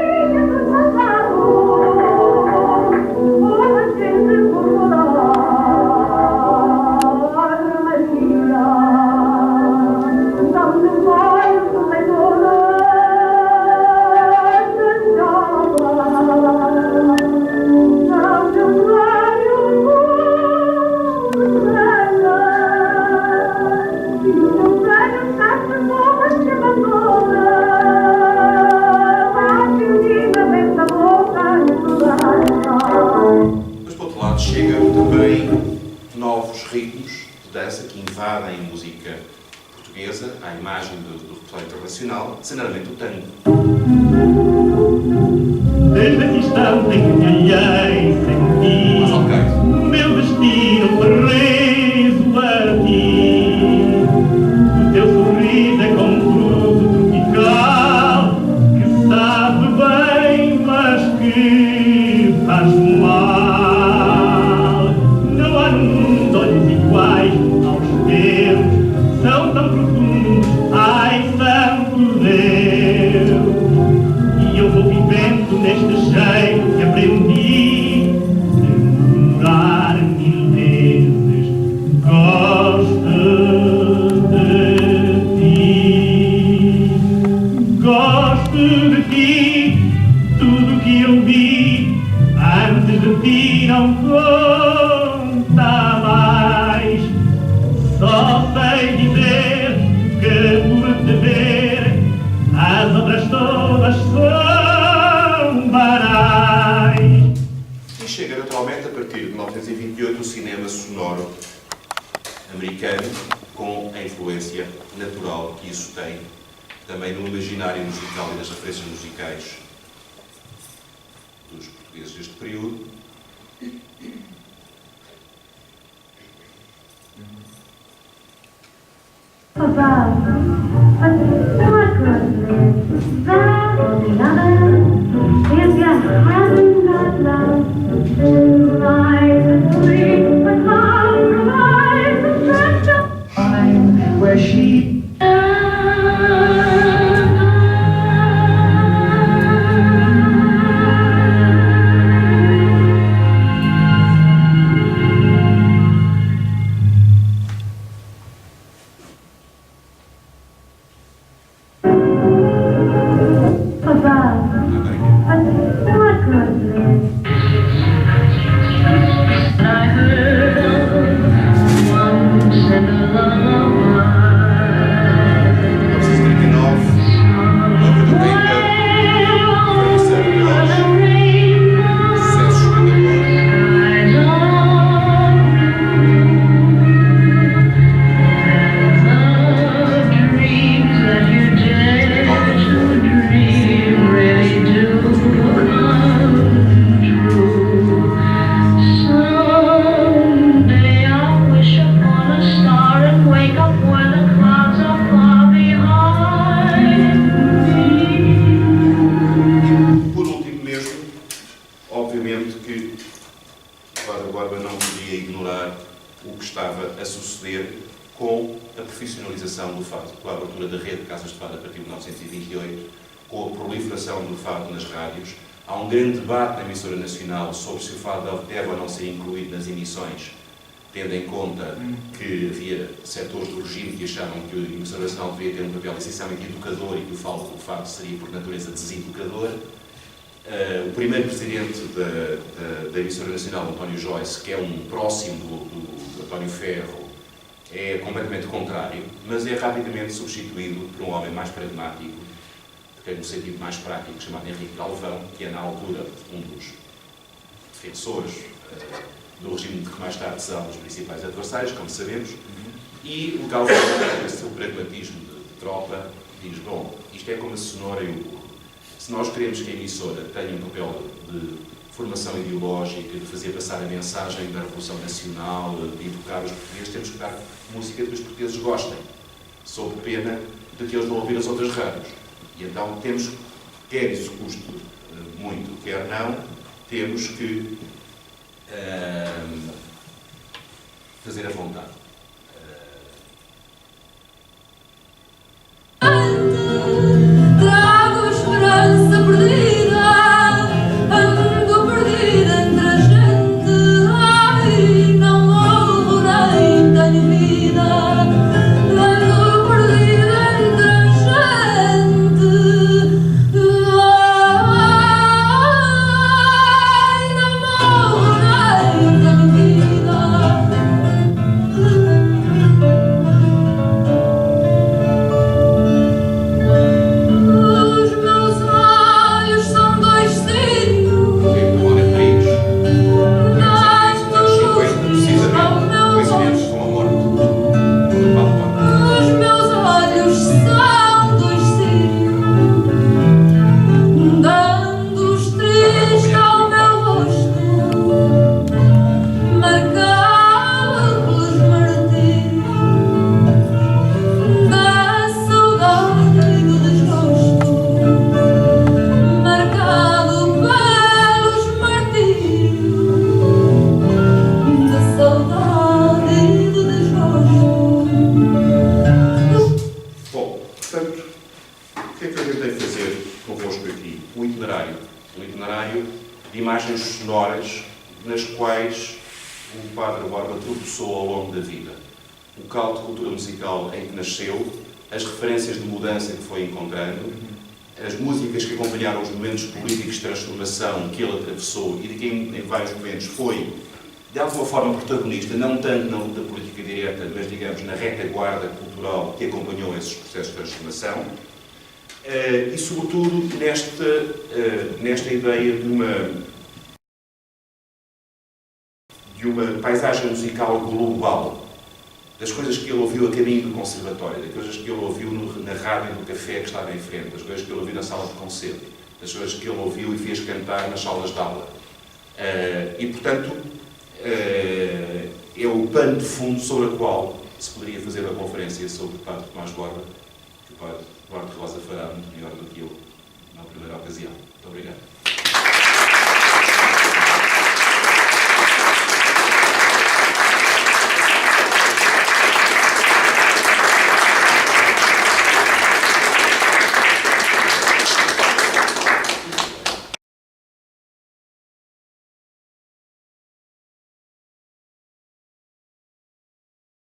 lado chegam também novos ritmos de dança que invadem a música portuguesa à imagem do repertório internacional, designadamente o tango. Desde aqui instante em que me hallei sem ti, Mas ok. meu destino preso a ti. O teu sorriso é como um fruto tropical que sabe bem, mas que faz mal. Não há no mundo olhos iguais aos teus, são tão profundos, ai santo Deus. E eu vou vivendo neste jeito que aprendi, sem murmurar mil vezes, gosto de ti. Gosto de ti, tudo que eu vi antes de ti não conta mais. Só sei dizer que por te ver as outras todas são banais. E chega naturalmente a partir de 1928 o cinema sonoro americano, com a influência natural que isso tem também no imaginário musical e nas referências musicais dos portugueses deste período. Where she Há um grande debate na emissora nacional sobre se o fado deve ou não ser incluído nas emissões, tendo em conta que havia setores do regime que achavam que a emissora nacional devia ter um papel essencialmente educador e que o fado seria, por natureza, deseducador. O primeiro presidente da emissora nacional, António Joyce, que é um próximo do António Ferro, é completamente contrário, mas é rapidamente substituído por um homem mais pragmático, que é no sentido mais prático, chamado Henrique Galvão, que é na altura um dos defensores do regime de que mais tarde são os principais adversários, como sabemos, e o Galvão, com esse seu pragmatismo de tropa, diz, bom, isto é como a cenoura e o burro. Se nós queremos que a emissora tenha um papel de formação ideológica, de fazer passar a mensagem da Revolução Nacional, de educar os portugueses, temos que dar música que os portugueses gostem, sob pena de que eles vão ouvir as outras rádios. E então temos, quer isso custe muito, quer não, temos que fazer a vontade. Trago esperança perdida, ando perdida entre a gente. Ai, não morrerei, tenho vida. Ando perdida entre a gente. Ai, não morrerei, tenho vida. nas quais o Padre Borba tropeçou ao longo da vida. O caldo de cultura musical em que nasceu, as referências de mudança que foi encontrando, as músicas que acompanharam os momentos políticos de transformação que ele atravessou e de que em vários momentos foi, de alguma forma, protagonista, não tanto na luta política direta, mas, digamos, na retaguarda cultural que acompanhou esses processos de transformação, e, sobretudo, nesta ideia de uma paisagem musical global, das coisas que ele ouviu a caminho do conservatório, das coisas que ele ouviu na rádio do café que estava em frente, das coisas que ele ouviu na sala de concerto, das coisas que ele ouviu e fez cantar nas salas de aula. E, portanto, é o pano de fundo sobre o qual se poderia fazer uma conferência sobre o Padre Tomás Borba, que o Padre Duarte Rosa fará muito melhor do que eu na primeira ocasião.